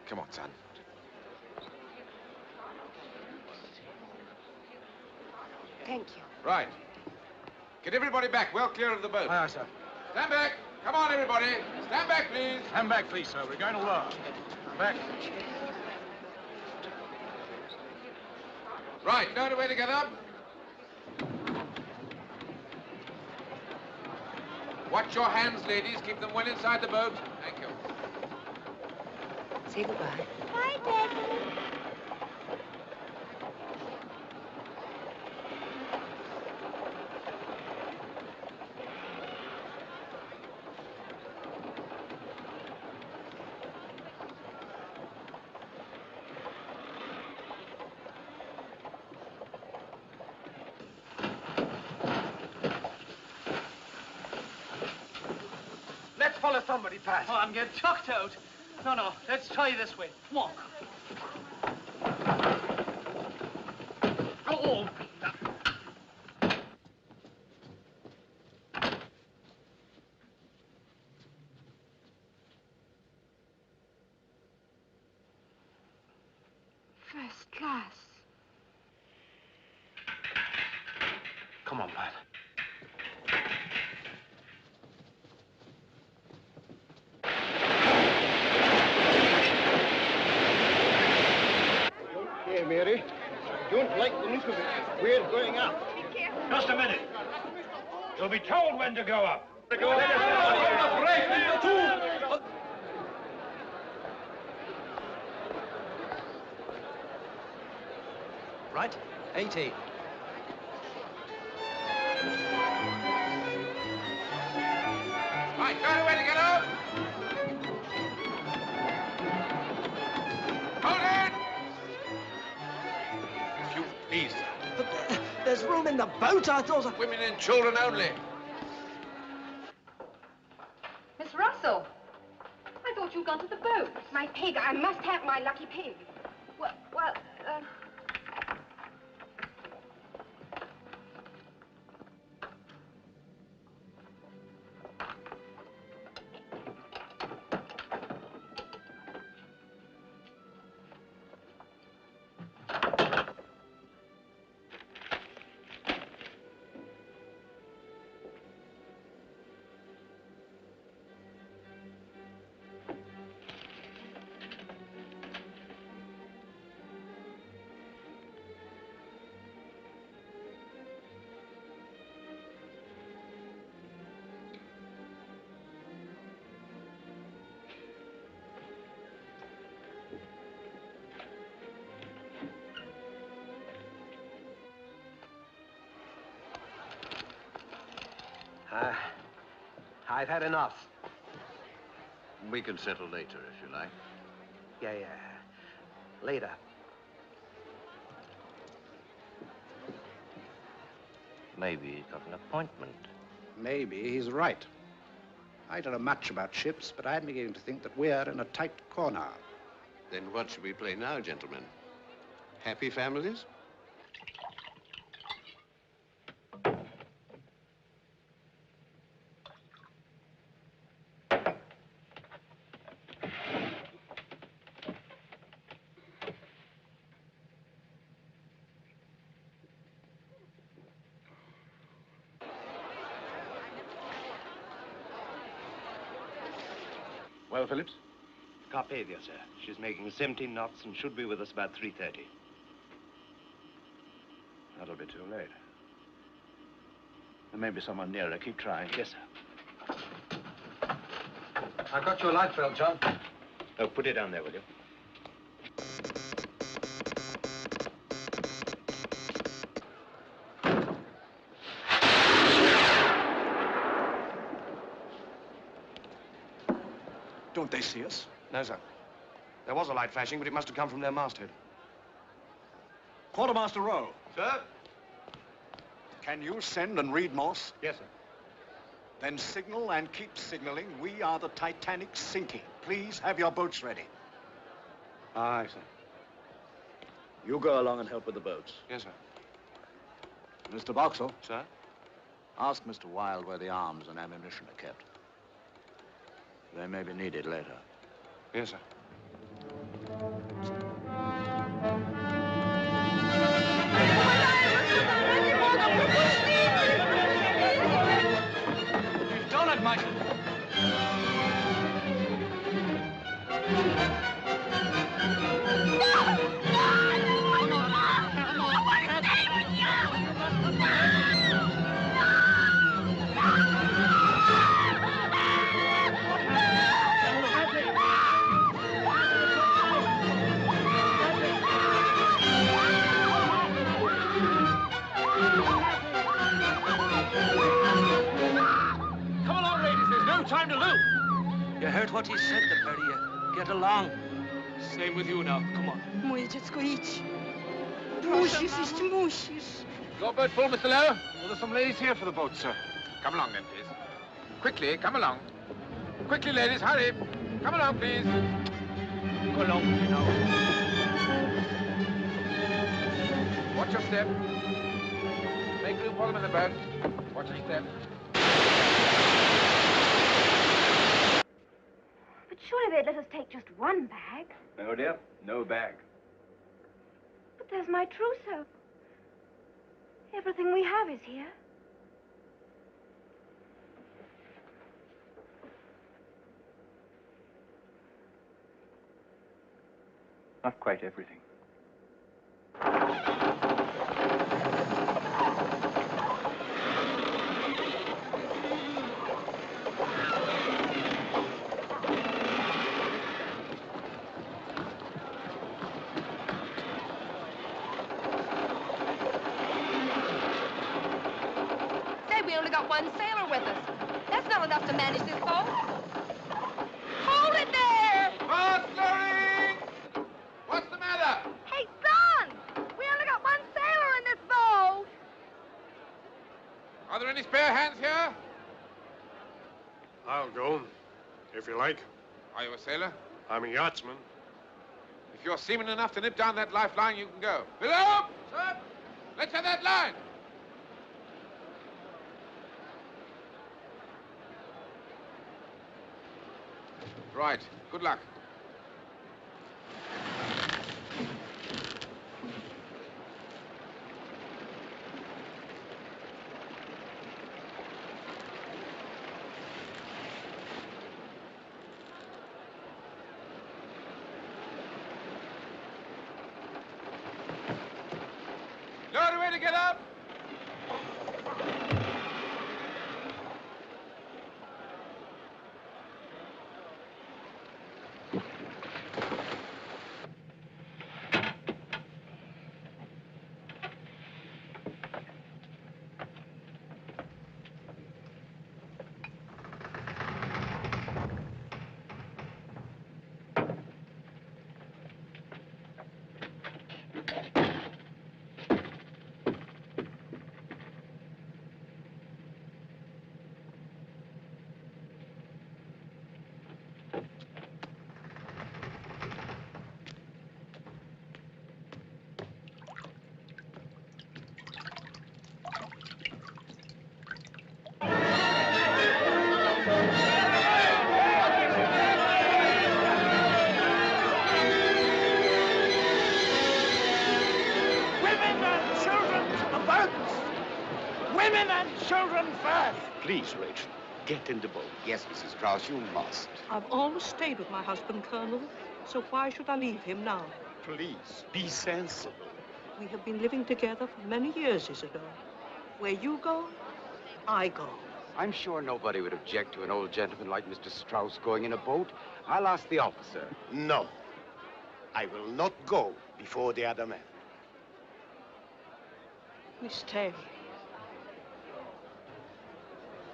Come on, son. Thank you. Right. Get everybody back, well clear of the boat. Aye, aye, sir. Stand back. Come on, everybody. Stand back, please. Stand back, please, sir. We're going to work. Back. Right, load away together. Watch your hands, ladies. Keep them well inside the boat. Thank you. Say goodbye. Bye, Daddy. Let's follow somebody pass. Oh, I'm getting chucked out. No, let's try this way. Come on. Oh. First class. Come on, Pat. Here, Mary. Don't like the look of it. We're going up. Just a minute. You'll be told when to go up. Right, 18. Right, got away to get up. Hold it! If you please, sir. But there's room in the boat, I thought. Women and children only. Miss Russell, I thought you'd gone to the boat. My pig. I must have my lucky pig. Well, I've had enough. We can settle later, if you like. Yeah. Later. Maybe he's got an appointment. Maybe he's right. I don't know much about ships, but I'm beginning to think that we're in a tight corner. Then what should we play now, gentlemen? Happy families? Well, Phillips? Carpathia, sir. She's making 17 knots and should be with us about 3:30. That'll be too late. There may be someone nearer. Keep trying. Yes, sir. I've got your life belt, John. Oh, put it down there, will you? Don't they see us? No, sir. There was a light flashing, but it must have come from their masthead. Quartermaster Rowe. Sir? Can you send and read Morse? Yes, sir. Then signal and keep signaling. We are the Titanic sinking. Please have your boats ready. Aye, sir. You go along and help with the boats. Yes, sir. Mr. Boxall? Sir? Ask Mr. Wilde where the arms and ammunition are kept. They may be needed later. Yes, sir. You've done it, Michael. Come along, ladies. There's no time to lose. You heard what he said, the Perry. Get along. Same with you now. Come on. Moje dziecko, idź. Musisz iść, musisz. Your boat full, Mr. Lowe? Well, there's some ladies here for the boat, sir. Come along then, please. Quickly, come along. Quickly, ladies, hurry. Come along, please. Go along, you know. Watch your step. Make room for them in the boat. Watch your step. But surely they'd let us take just one bag. No, dear. No bag. But there's my trousseau. Everything we have is here. Not quite everything. Say, we only got one sailor with us. That's not enough to manage this boat. Hold it there! Master! What's the matter? Hey, son! We only got one sailor in this boat. Are there any spare hands here? I'll go, if you like. Are you a sailor? I'm a yachtsman. If you're seaman enough to nip down that lifeline, you can go. Below! Sir! Let's have that line! Right. Good luck. No other way to get up? Women and children to the boats! Women and children first! Please, Rachel, get in the boat. Yes, Mrs. Krause, you must. I've always stayed with my husband, Colonel, so why should I leave him now? Please, be sensible. We have been living together for many years, Isidore. Where you go, I go. I'm sure nobody would object to an old gentleman like Mr. Strauss going in a boat. I'll ask the officer. No. I will not go before the other man. We stay.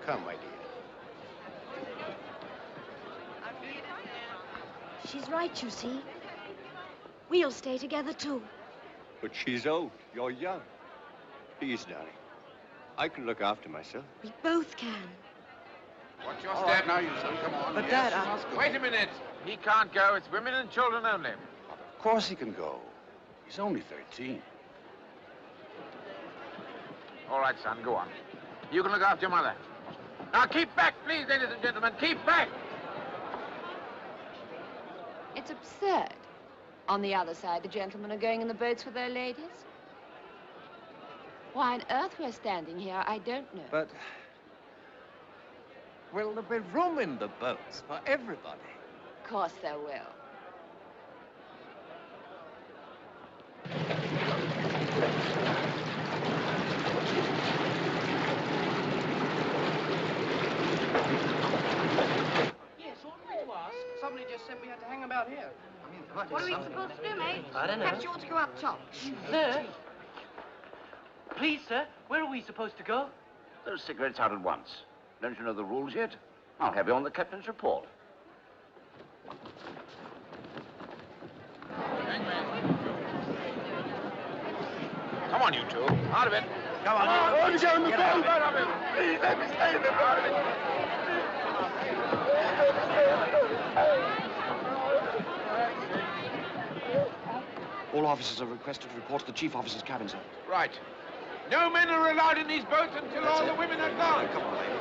Come, my dear. She's right, you see. We'll stay together, too. But she's old. You're young. Please, darling. I can look after myself. We both can. Watch your All step. right, now, you son, come on. But, Yes, Dad, you must go. Wait a minute. He can't go. It's women and children only. Of course he can go. He's only 13. All right, son, go on. You can look after your mother. Now, keep back, please, ladies and gentlemen. Keep back! It's absurd. On the other side, the gentlemen are going in the boats with their ladies. Why on earth we're standing here, I don't know. But will there be room in the boats for everybody? Of course there will. Yes, ought we to ask? Somebody just said we had to hang about here. I mean, What are we supposed to do, mate? I don't know. Perhaps you ought to go up top. Sir? Please, sir, where are we supposed to go? Those cigarettes out at once. Don't you know the rules yet? I'll have you on the captain's report. Come on, you two. Out of it. Come on. Let me get in the boat. Out of it. Please let me stay in the boat. All officers are requested to report to the chief officer's cabin, sir. Right. No men are allowed in these boats until all the women are gone. Come on, lady.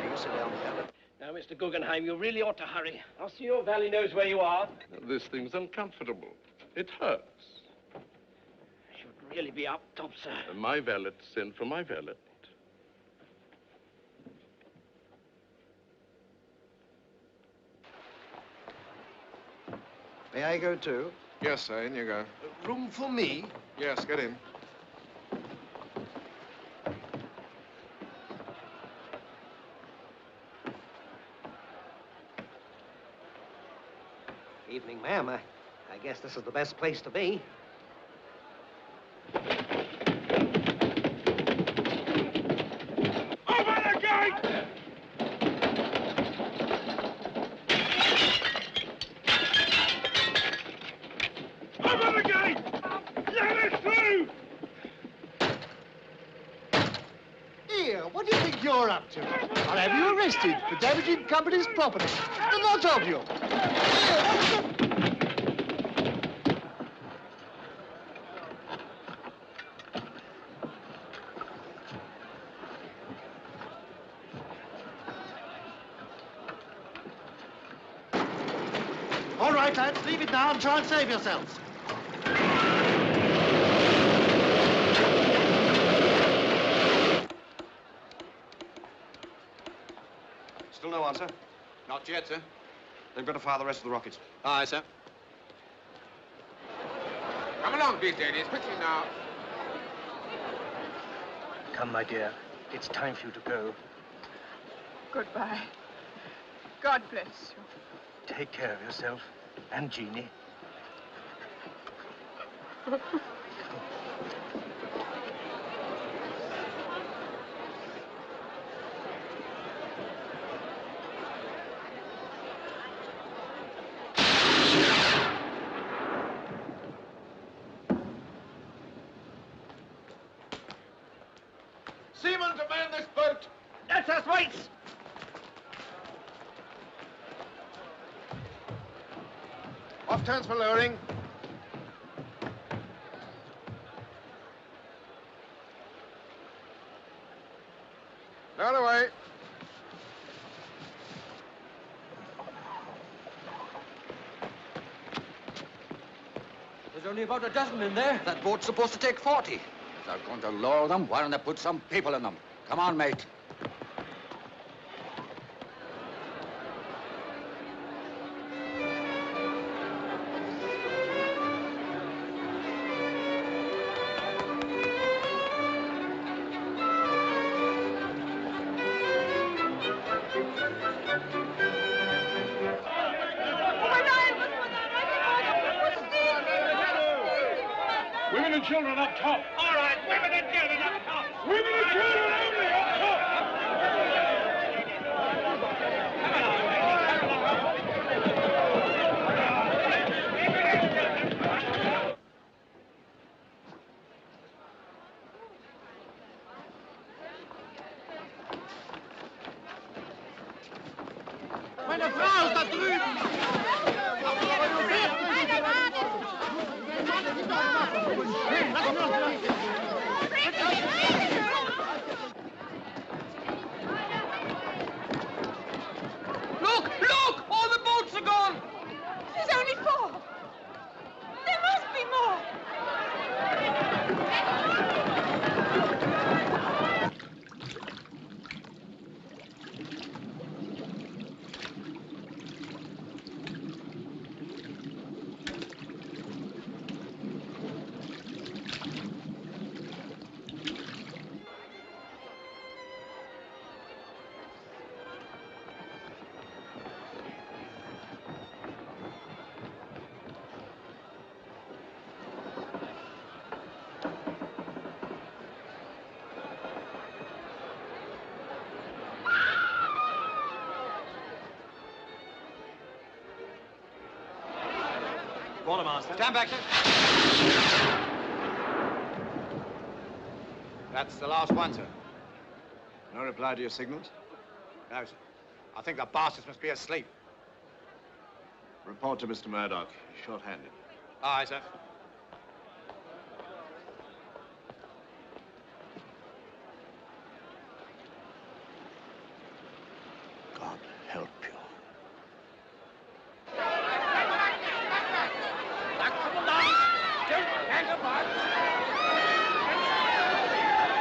You sit down here. Now, Mr. Guggenheim, you really ought to hurry. I'll see your valet knows where you are. This thing's uncomfortable. It hurts. Should really be up top, sir. My valet sent for my valet. May I go too? Yes, sir, in you go. Room for me? Yes, get in. Evening, ma'am. I guess this is the best place to be. Open the gate! Open the gate! Let us through! Here, what do you think you're up to? I'll have you arrested for damaging company's property. The lot of you. All right, lads, leave it now and try and save yourselves. Still no answer? Not yet, sir. They've got to fire the rest of the rockets. Aye, sir. Come along, these ladies, quickly now. Come, my dear. It's time for you to go. Goodbye. God bless you. Take care of yourself and Jeannie. Seaman to man this boat! That's us, mates! Off turns for lowering. Lower away. There's only about a dozen in there. That boat's supposed to take 40. If they're going to lower them, why don't they put some people in them? Come on, mate. Women and children up top. All right, women and children up top. Women and children only up top. Meine Frau ist da drüben! Look! Look! All the boats are gone! There's only 4. There must be more. Quartermaster. Stand back, sir. That's the last one, sir. No reply to your signals? No, sir. I think the bastards must be asleep. Report to Mr. Murdoch. Short-handed. Aye, sir. God help you.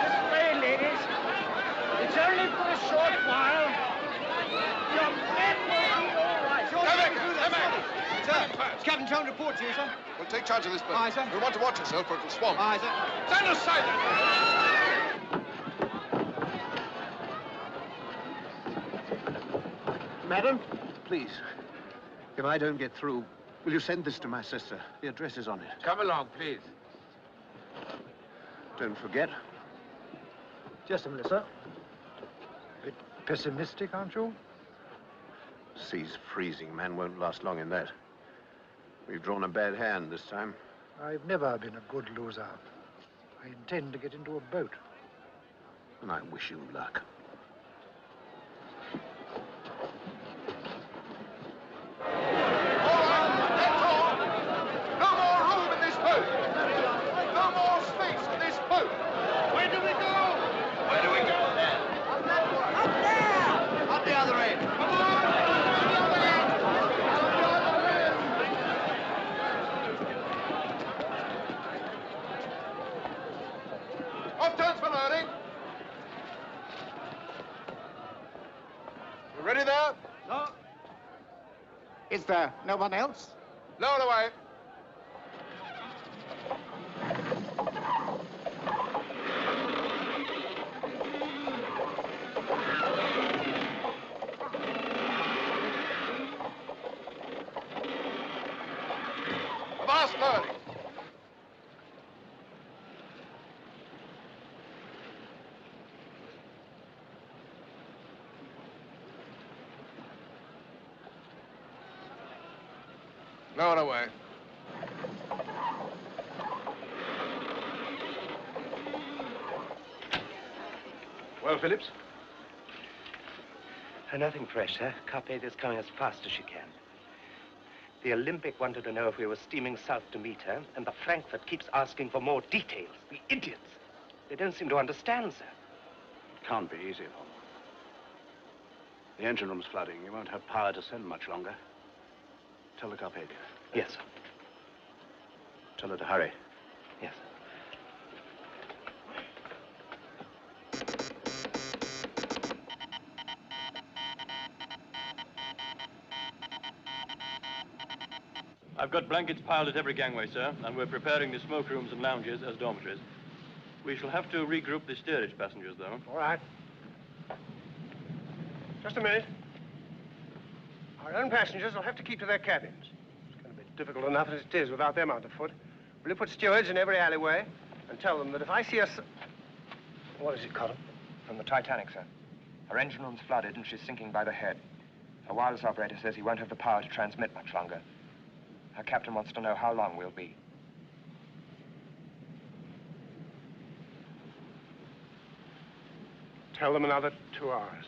This way, ladies. It's only for a short while. Your men will be all right. Sir, Captain Town reports you, sir. We'll take charge of this boat. Aye, sir. You'll want to watch yourself, for it will swamp. Aye, sir. Stand aside! Madam, please, if I don't get through, will you send this to my sister? The address is on it. Come along, please. Don't forget. Just a minute, sir. A bit pessimistic, aren't you? Sea's freezing. Man won't last long in that. We've drawn a bad hand this time. I've never been a good loser. I intend to get into a boat. And I wish you luck. No more room in this boat! No more space for this boat! Where do we go? Where do we go then? Up there! Up the other end. Come on! Off turns for loading. You ready there? No. Is there no one else? Lower away. Avast loading. Lower away. Well, Phillips? Nothing fresh, sir. Carpath is coming as fast as she can. The Olympic wanted to know if we were steaming south to meet her, and the Frankfurt keeps asking for more details. The idiots. They don't seem to understand, sir. It can't be easy, though. The engine room's flooding. You won't have power to send much longer. Tell the Carpathia. Yes, sir. Tell her to hurry. Yes, sir. I've got blankets piled at every gangway, sir, and we're preparing the smoke rooms and lounges as dormitories. We shall have to regroup the steerage passengers, though. All right. Just a minute. Our own passengers will have to keep to their cabins. It's going to be difficult enough as it is without them underfoot. Will you put stewards in every alleyway and tell them that if I see a... What is it, Cotton? From the Titanic, sir. Her engine room's flooded and she's sinking by the head. Her wireless operator says he won't have the power to transmit much longer. Her captain wants to know how long we'll be. Tell them another 2 hours.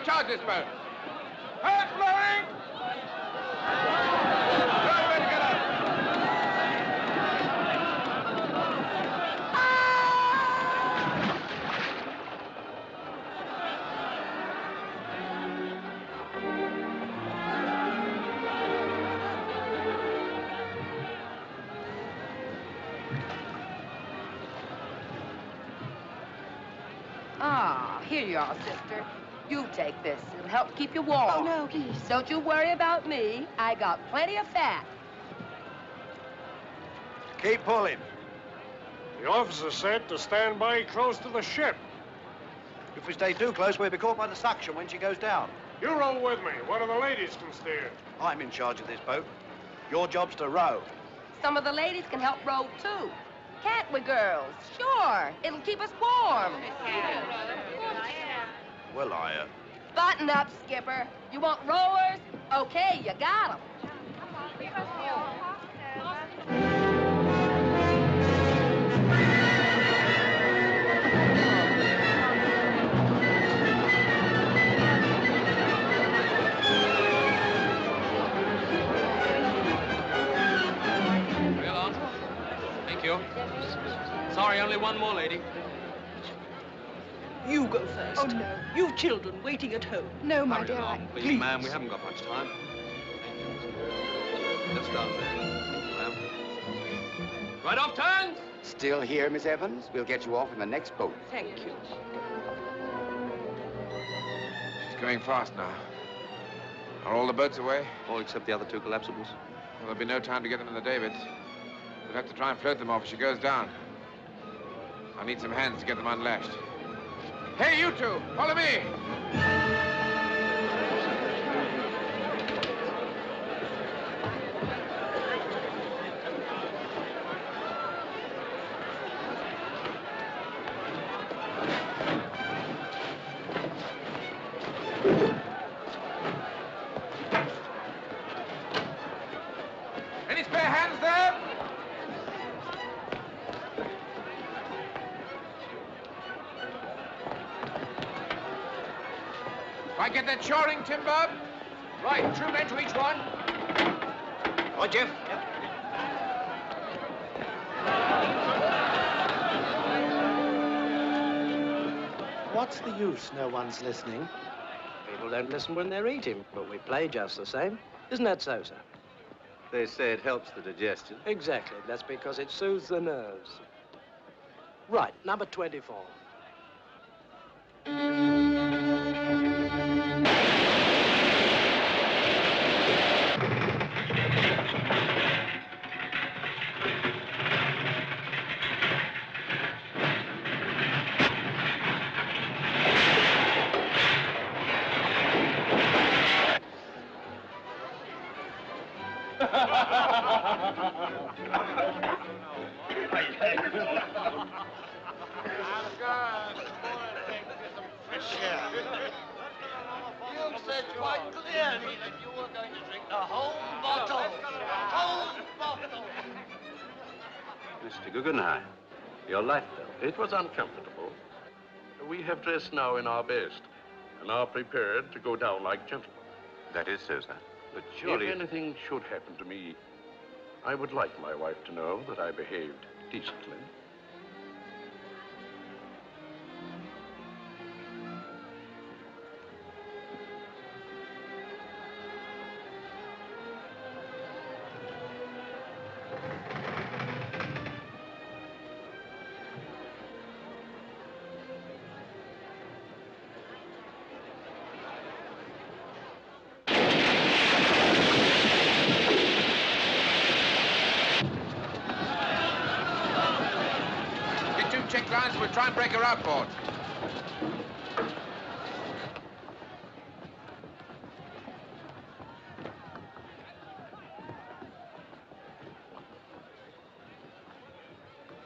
charge this boat. Hands blowing! Everybody get up. Ah, here you are, sister. You take this. It'll help keep you warm. Oh, no, please. Don't you worry about me. I got plenty of fat. Keep pulling. The officer said to stand by close to the ship. If we stay too close, we'll be caught by the suction when she goes down. You row with me. One of the ladies can steer. I'm in charge of this boat. Your job's to row. Some of the ladies can help row, too. Can't we, girls? Sure. It'll keep us warm. Well, Button up, Skipper. You want rowers? Okay, you got 'em. Real on. Thank you. Sorry, only one more lady. You go first. Oh, no. You've children waiting at home. No, my Hurry dear. along, please, Please. ma'am. We haven't got much time. Let's down there, ma'am. Right off turns! Still here, Miss Evans? We'll get you off in the next boat. Thank you. She's going fast now. Are all the boats away? All except the other two collapsibles. Well, there'll be no time to get them in the davits. We'll have to try and float them off as she goes down. I need some hands to get them unlashed. Hey, you two! Follow me! Any spare hands there? If I get that shoring timber. Right, 2 men to each one. Right, Jeff? What's the use? No one's listening. People don't listen when they're eating, but we play just the same. Isn't that so, sir? They say it helps the digestion. Exactly. That's because it soothes the nerves. Right, number 24. You said quite clearly that you were going to drink the whole bottle. Whole bottle. Mr. Guggenheim, your light bill. It was uncomfortable. We have dressed now in our best and are prepared to go down like gentlemen. That is so, sir. But surely... If anything should happen to me, I would like my wife to know that I behaved decently. Check lines, we'll try and break her outboard.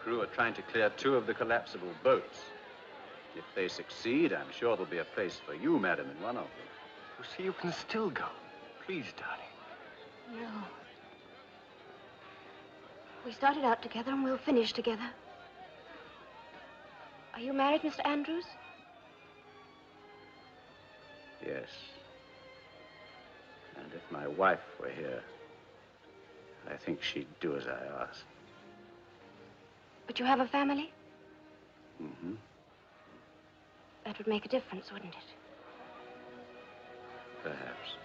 Crew are trying to clear 2 of the collapsible boats. If they succeed, I'm sure there'll be a place for you, madam, in one of them. You see, you can still go. Please, darling. No. We started out together and we'll finish together. Are you married, Mr. Andrews? Yes. And if my wife were here, I think she'd do as I ask. But you have a family? Mm-hmm. That would make a difference, wouldn't it? Perhaps.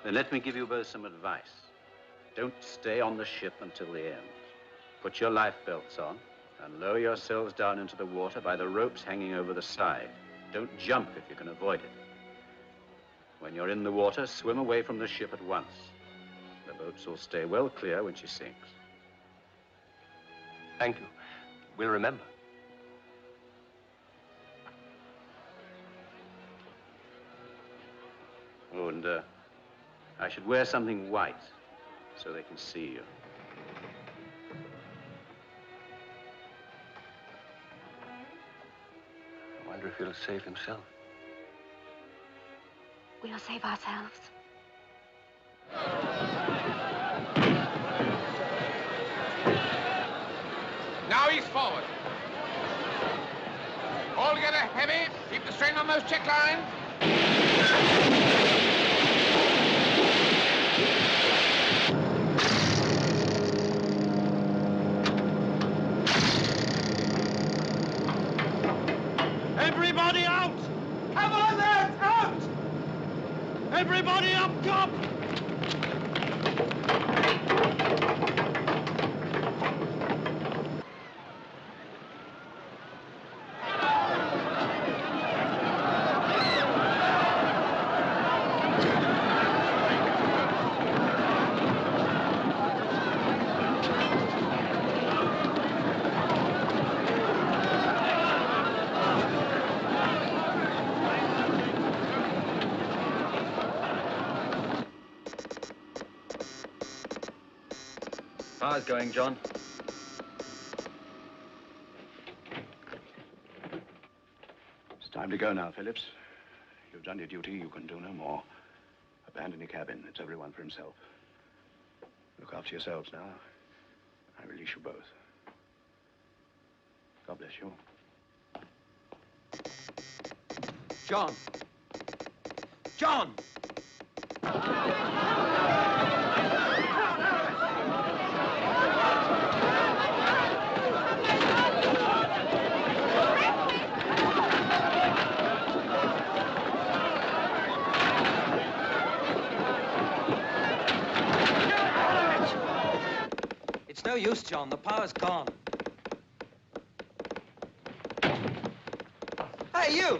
Then let me give you both some advice. Don't stay on the ship until the end. Put your life belts on and lower yourselves down into the water by the ropes hanging over the side. Don't jump if you can avoid it. When you're in the water, swim away from the ship at once. The boats will stay well clear when she sinks. Thank you. We'll remember. Oh, and I should wear something white so they can see you. I wonder if he'll save himself. We'll save ourselves. Now he's forward. All together, heavy. Keep the strain on those check lines. Everybody out! Come on, lads, out! Everybody up top! How's going, John? It's time to go now, Phillips. You've done your duty. You can do no more. Abandon your cabin. It's everyone for himself. Look after yourselves now. I release you both. God bless you. John! John! It's no use, John. The power's gone. Hey, you!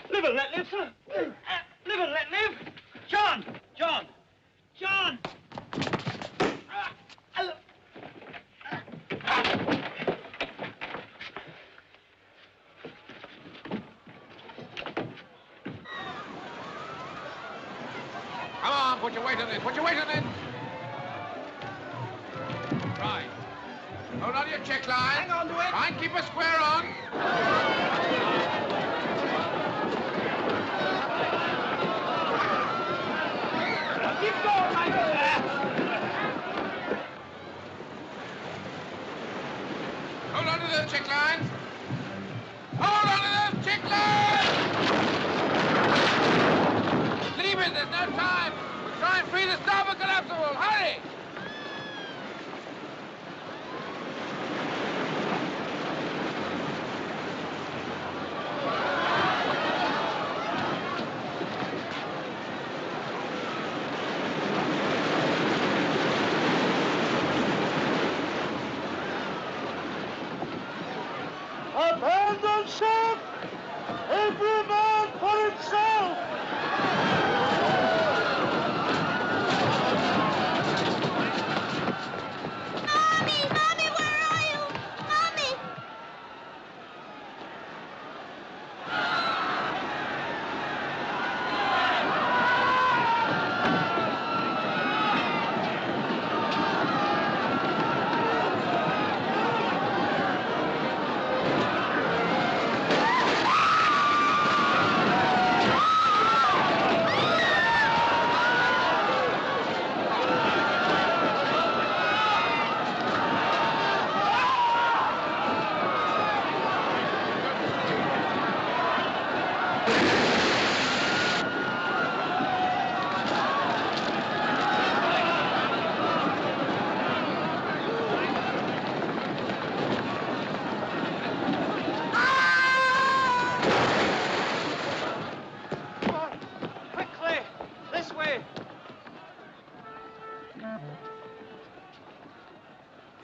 Live and let live, sir. Live and let live. John! John! John! Come on, put your weight on it. Put your weight on it. Right. Hold on to your check line. Hang on to it. Try and keep a square on. Keep going, my man. Hold on to those check lines. Hold on to those check lines! Leave it, there's no time. We'll try and free the starboard collapsible. Hurry! Abandon ship! Every man for himself! Mommy! Mommy, where are you? Mommy!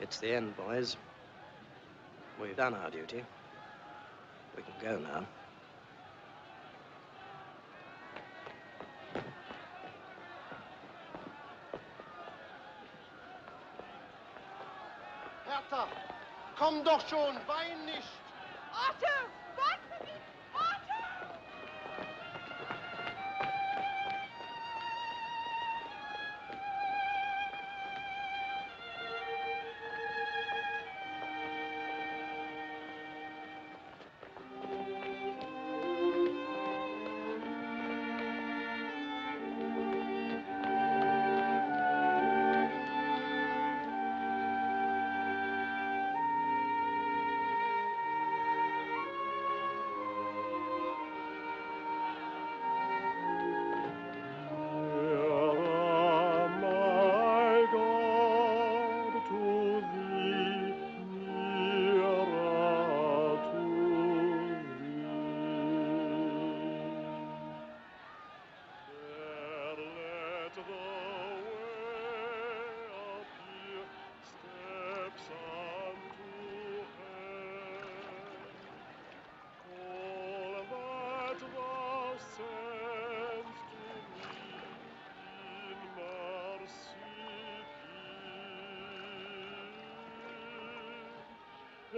It's the end, boys. We've done our duty. We can go now. Hertha, komm doch schon, wein nicht. Otto! Gott verbiet! Otto!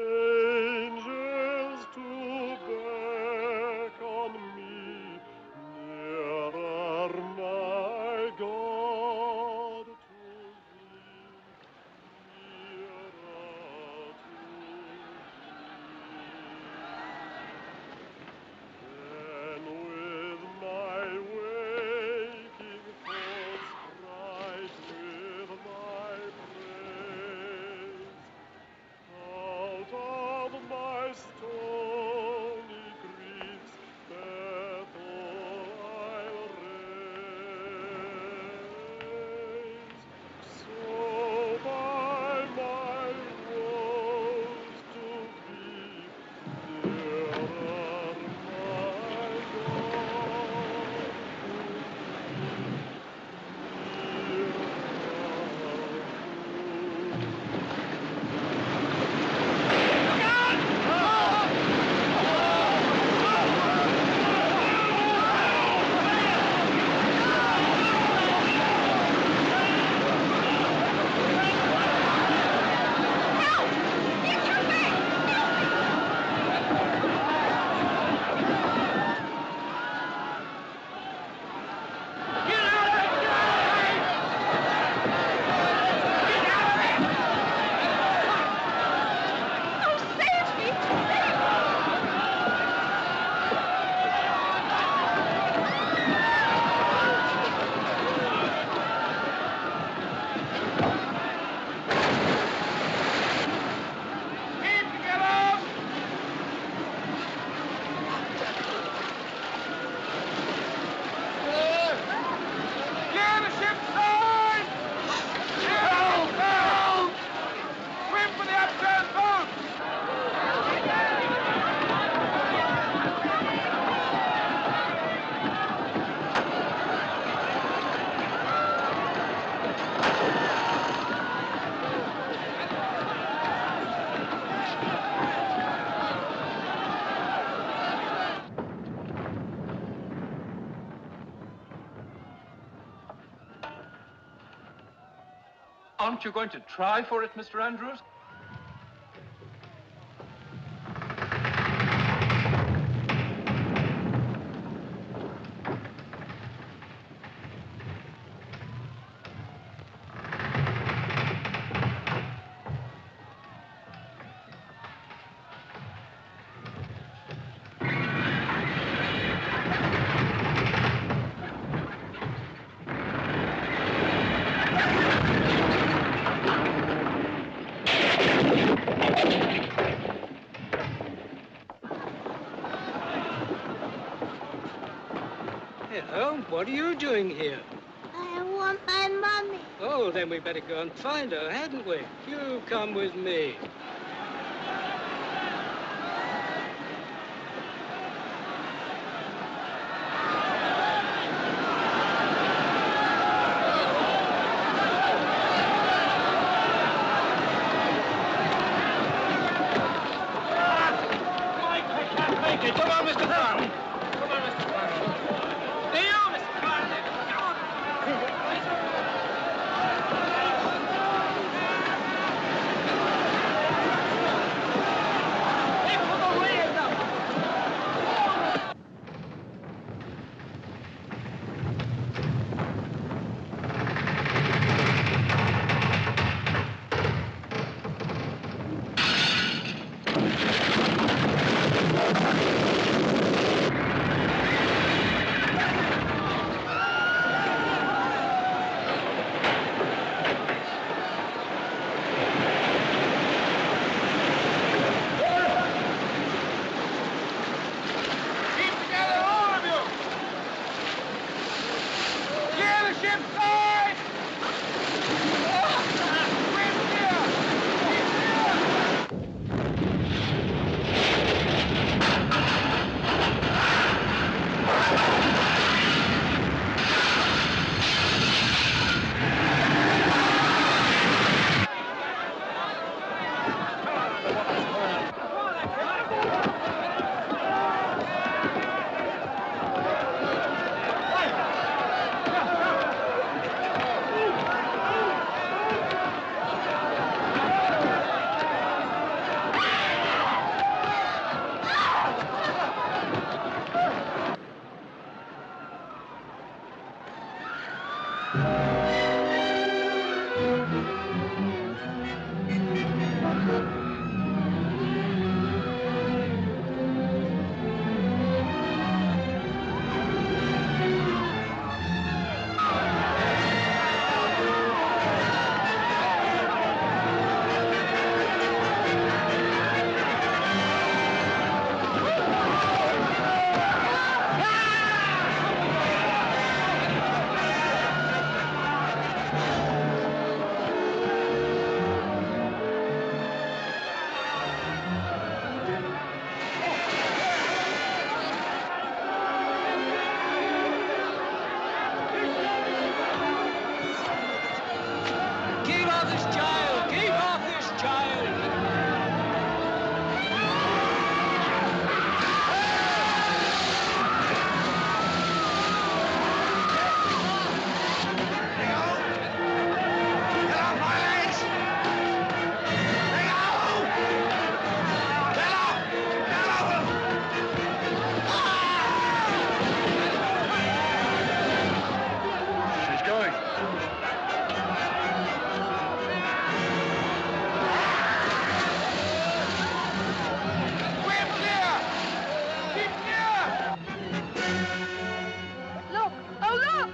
Angels to beckon me, nearer, my God, to thee, nearer to thee. Then with my waking thoughts bright with thy praise, out of my stony griefs, Bethel I'll raise. So by my woes to thee, dearer, my God, to Aren't you going to try for it, Mr. Andrews? Hello, what are you doing here? I want my mommy. Oh, then we better go and find her, hadn't we? You come with me. Keep off this child! Keep off this child! She's going. We're clear! Keep clear! Look! Oh, look!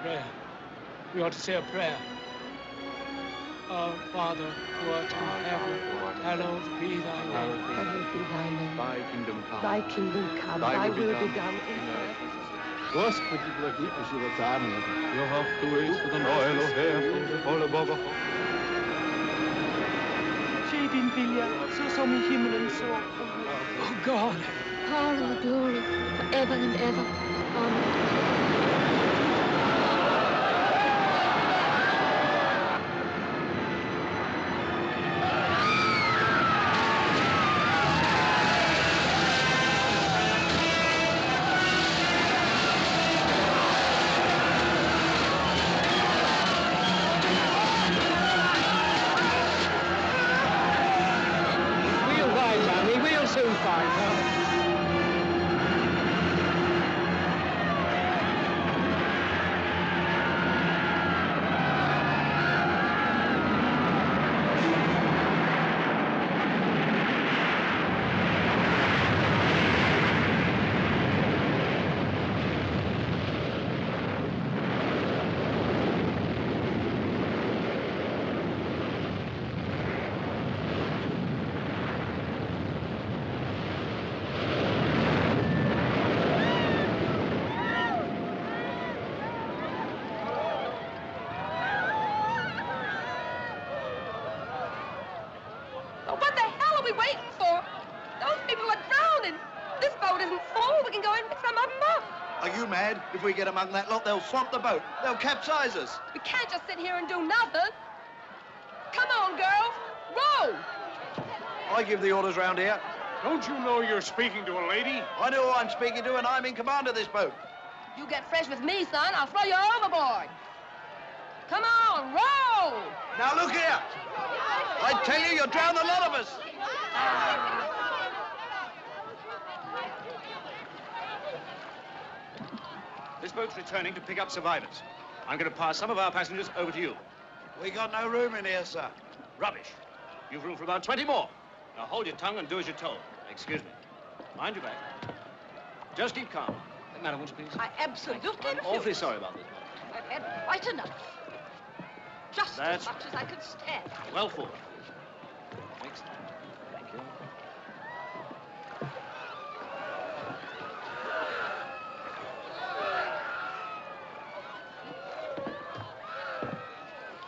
Prayer. We ought to say a prayer. Our Father, who art in heaven, hallowed be thy name. Hallowed be thy name. Thy kingdom come. Thy kingdom come. Thy will be done in earth. Господи, благи о животами. You have to wait for the Noel O'Hare, all above. Sche din vilja, så som i himmelen så på jorden. Oh God! Power and glory forever and ever. Amen. We'll find Mammy. We'll soon find her. Well, what the hell are we waiting for? Those people are drowning. This boat isn't full. We can go in and pick some of them up. Are you mad? If we get among that lot, they'll swamp the boat. They'll capsize us. We can't just sit here and do nothing. Come on, girls. Row! I give the orders round here. Don't you know you're speaking to a lady? I know who I'm speaking to, and I'm in command of this boat. You get fresh with me, son. I'll throw you overboard. Come on, row! Now look here. I tell you, you'll drown a lot of us. This boat's returning to pick up survivors. I'm going to pass some of our passengers over to you. We got no room in here, sir. Rubbish. You've room for about 20 more. Now hold your tongue and do as you're told. Excuse me. Mind your back. Just keep calm. Madam, would you please? I absolutely I'm refuse. awfully sorry about this, madam. I've had quite enough. Just That's as much as I could stand. Well forward. Thanks. Thank you.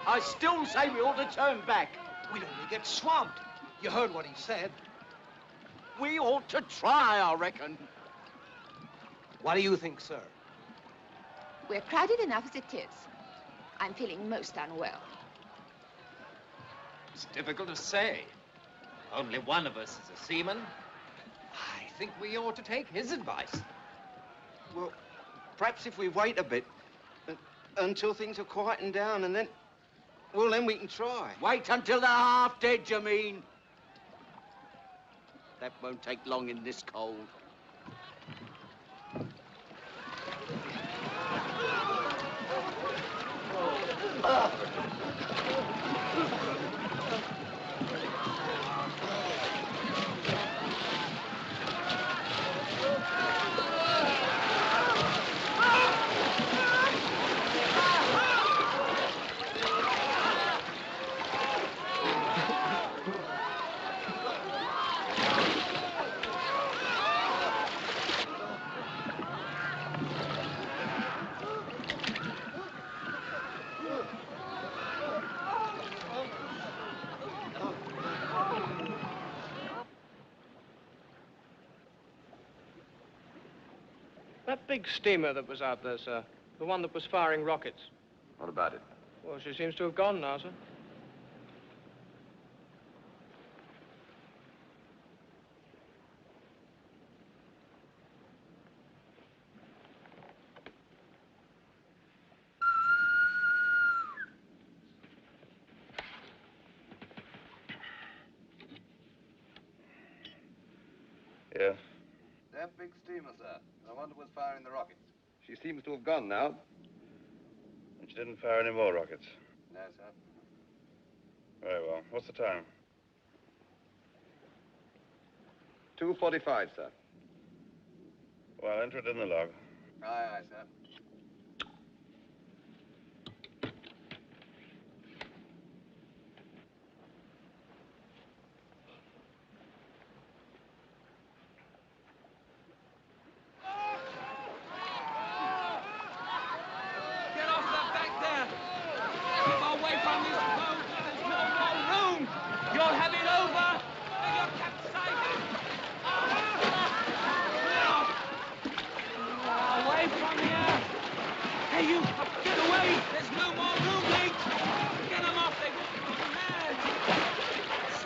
I still say we ought to turn back. We'd only get swamped. You heard what he said. We ought to try, I reckon. What do you think, sir? We're crowded enough as it is. I'm feeling most unwell. It's difficult to say. Only one of us is a seaman. I think we ought to take his advice. Well, perhaps if we wait a bit until things are quieting down and then, well, then we can try. Wait until they're half dead, you mean? That won't take long in this cold. That big steamer that was out there, sir. The one that was firing rockets. What about it? Well, she seems to have gone now, sir. Yeah. That big steamer, sir. The one that was firing the rockets. She seems to have gone now. And she didn't fire any more rockets. No, sir. Very well. What's the time? 2:45, sir. Well, enter it in the log. Aye, aye, sir. Get off the back there! Keep away from this boat! There's no more room! You'll have it over, and you're capsizing! Away from here! Hey, you! Get away! There's no more room, mate! Get them off! They're going mad!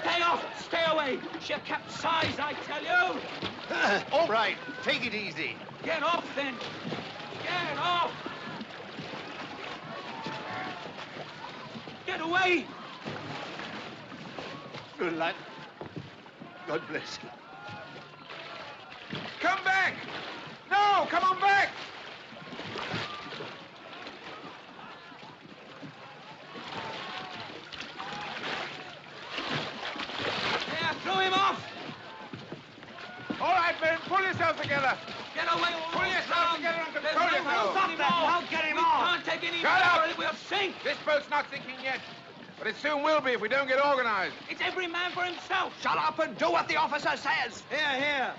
Stay off! Stay away! She'll capsize, I tell you! All right, take it easy. Get off, then! Get off! Get away! Good lad. God bless you. Come back! No, come on back! There, throw him off! All right, men, pull yourselves together. Get away, all Pull yourselves together and There's control no yourselves. room anymore. Now get him we off. can't take any Shut more, up. or it will sink. This boat's not sinking yet, but it soon will be if we don't get organized. It's every man for himself. Shut up and do what the officer says. Here, here.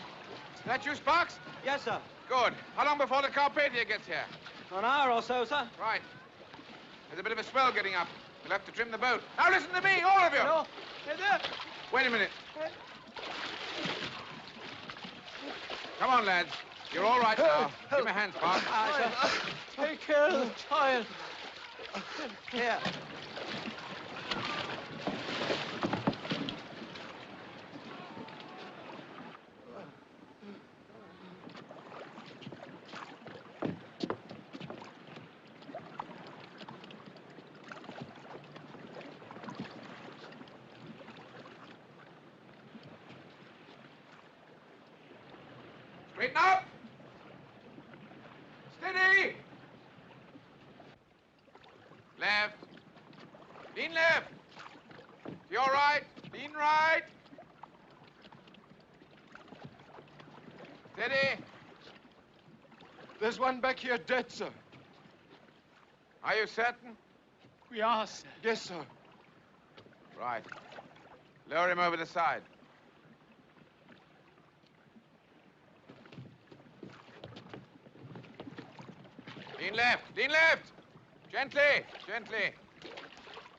Is that you, Sparks? Yes, sir. Good. How long before the Carpathia gets here? An hour or so, sir. Right. There's a bit of a swell getting up. We'll have to trim the boat. Now listen to me, all of you. No. Hey, there. Wait a minute. Come on, lads. You're all right now. Give me a hand, Sparks. Take care of the child. Here. Straighten up. Steady. Left. Lean left. To your right. Lean right. Steady. There's one back here dead, sir. Are you certain? We are, sir. Yes, sir. Right. Lower him over the side. Lean left. Lean left. Gently. Gently.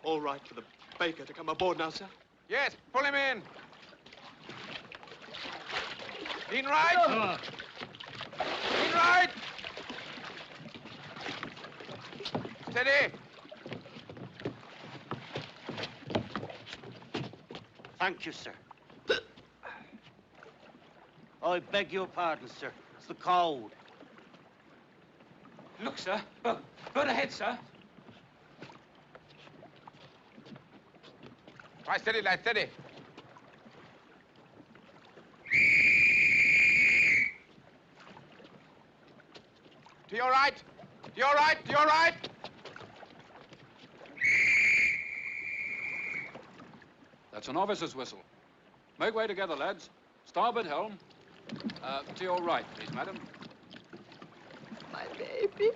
All right for the baker to come aboard now, sir? Yes, pull him in. Lean right. Lean right. Steady. Thank you, sir. I beg your pardon, sir. It's the cold. Look, sir. Look. Bird ahead, sir. Right, steady, lad, steady. To your right. To your right. To your right. That's an officer's whistle. Make way together, lads. Starboard helm. To your right, please, madam. My baby.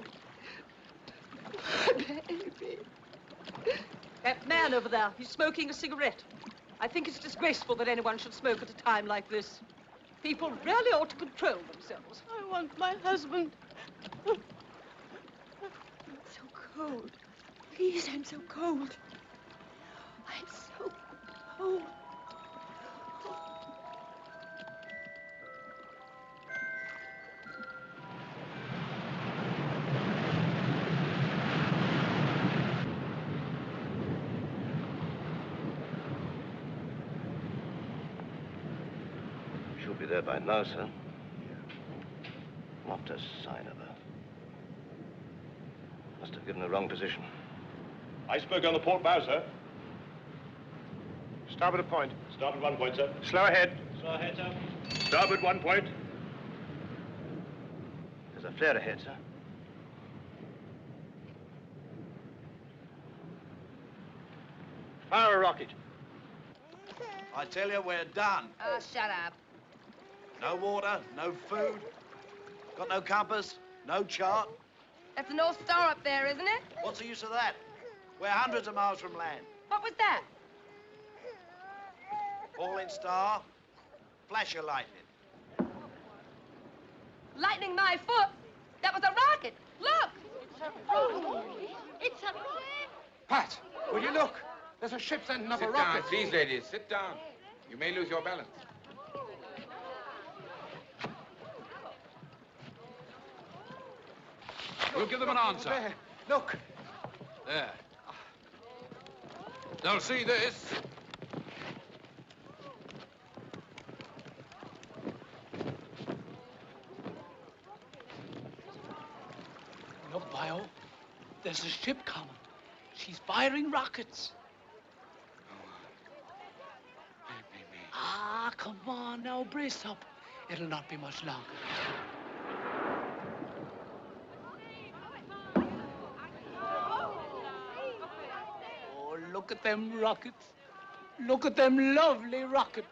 My baby. That man over there, he's smoking a cigarette. I think it's disgraceful that anyone should smoke at a time like this. People really ought to control themselves. I want my husband. I'm so cold. Please, I'm so cold. I'm so cold. She'll be there by now, sir. Not a sign of her. Must have given the wrong position. Iceberg on the port bow, sir. Starboard a point. Starboard 1 point, sir. Slow ahead. Slow ahead, sir. Starboard 1 point. There's a flare ahead, sir. Fire a rocket. I tell you, we're done. Oh, shut up. No water, no food. Got no compass, no chart. That's the North Star up there, isn't it? What's the use of that? We're hundreds of miles from land. What was that? Falling star, flash of lightning. Lightning my foot? That was a rocket. Look! It's a rocket. It's a rocket. Pat, will you look? There's a ship sending up a Sit rocket. down, please, ladies. Sit down. You may lose your balance. We'll give them an answer. There. Look. There. They'll see this. Look, Bio. There's a ship coming. She's firing rockets. Ah, come on now, brace up. It'll not be much longer. Oh, look at them rockets. Look at them lovely rockets.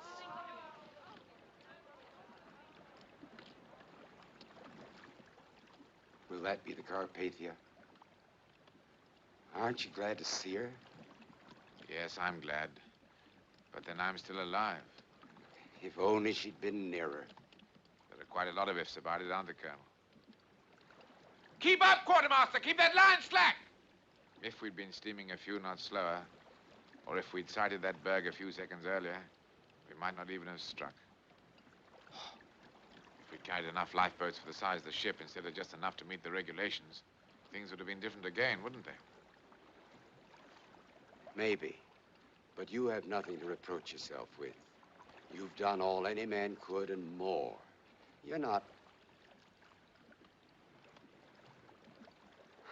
Will that be the Carpathia? Aren't you glad to see her? Yes, I'm glad. But then I'm still alive. If only she'd been nearer. There are quite a lot of ifs about it, aren't there, Colonel? Keep up, Quartermaster! Keep that line slack! If we'd been steaming a few knots slower, or if we'd sighted that berg a few seconds earlier, we might not even have struck. If we'd carried enough lifeboats for the size of the ship instead of just enough to meet the regulations, things would have been different again, wouldn't they? Maybe. But you have nothing to reproach yourself with. You've done all any man could and more. You're not...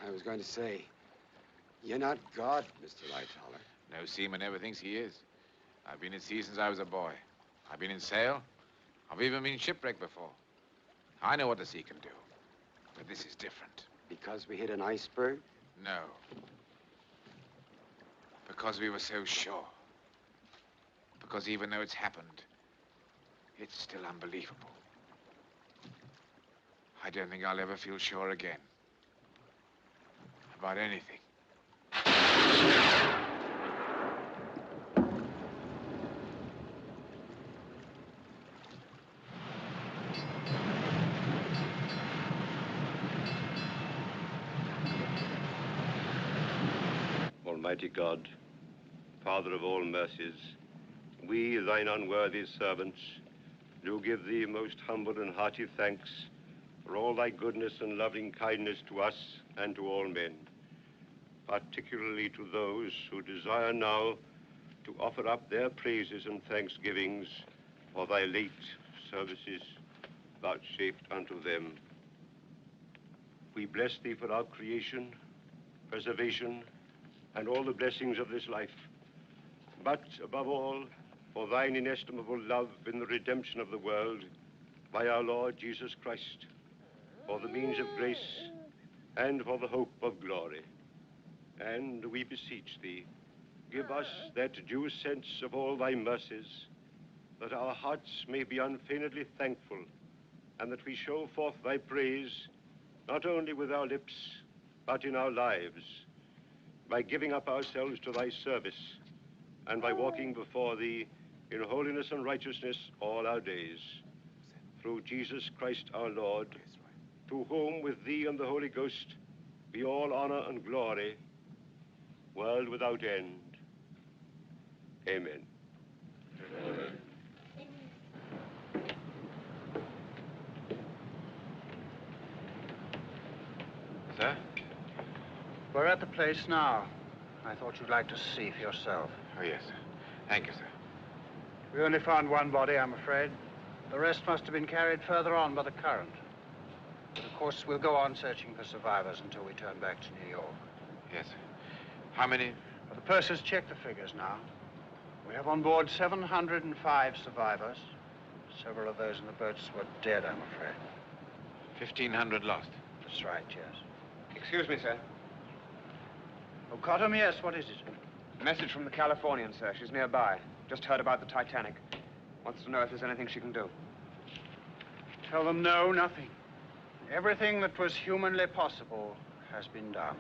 I was going to say, you're not God, Mr. Lightoller. No seaman ever thinks he is. I've been at sea since I was a boy. I've been in sail. I've even been shipwrecked before. I know what the sea can do. But this is different. Because we hit an iceberg? No. Because we were so sure. Because even though it's happened, it's still unbelievable. I don't think I'll ever feel sure again. About anything. Almighty God, Father of all mercies, we, thine unworthy servants, do give thee most humble and hearty thanks for all thy goodness and loving kindness to us and to all men, particularly to those who desire now to offer up their praises and thanksgivings for thy late services vouchsafed unto them. We bless thee for our creation, preservation, and all the blessings of this life, but above all, for thine inestimable love in the redemption of the world by our Lord Jesus Christ, for the means of grace and for the hope of glory. And we beseech thee, give us that due sense of all thy mercies, that our hearts may be unfeignedly thankful, and that we show forth thy praise, not only with our lips, but in our lives, by giving up ourselves to thy service, and by walking before thee in holiness and righteousness all our days. Through Jesus Christ our Lord, to whom with thee and the Holy Ghost be all honor and glory, world without end. Amen. Sir? We're at the place now. I thought you'd like to see for yourself. Oh, yes, sir. Thank you, sir. We only found one body, I'm afraid. The rest must have been carried further on by the current. But of course, we'll go on searching for survivors until we turn back to New York. Yes, sir. How many? Well, the purser's checked the figures now. We have on board 705 survivors. Several of those in the boats were dead, I'm afraid. 1,500 lost. That's right, yes. Excuse me, sir. Oh, Cottam, yes, what is it? A message from the Californian, sir. She's nearby. Just heard about the Titanic. Wants to know if there's anything she can do. Tell them no, nothing. Everything that was humanly possible has been done.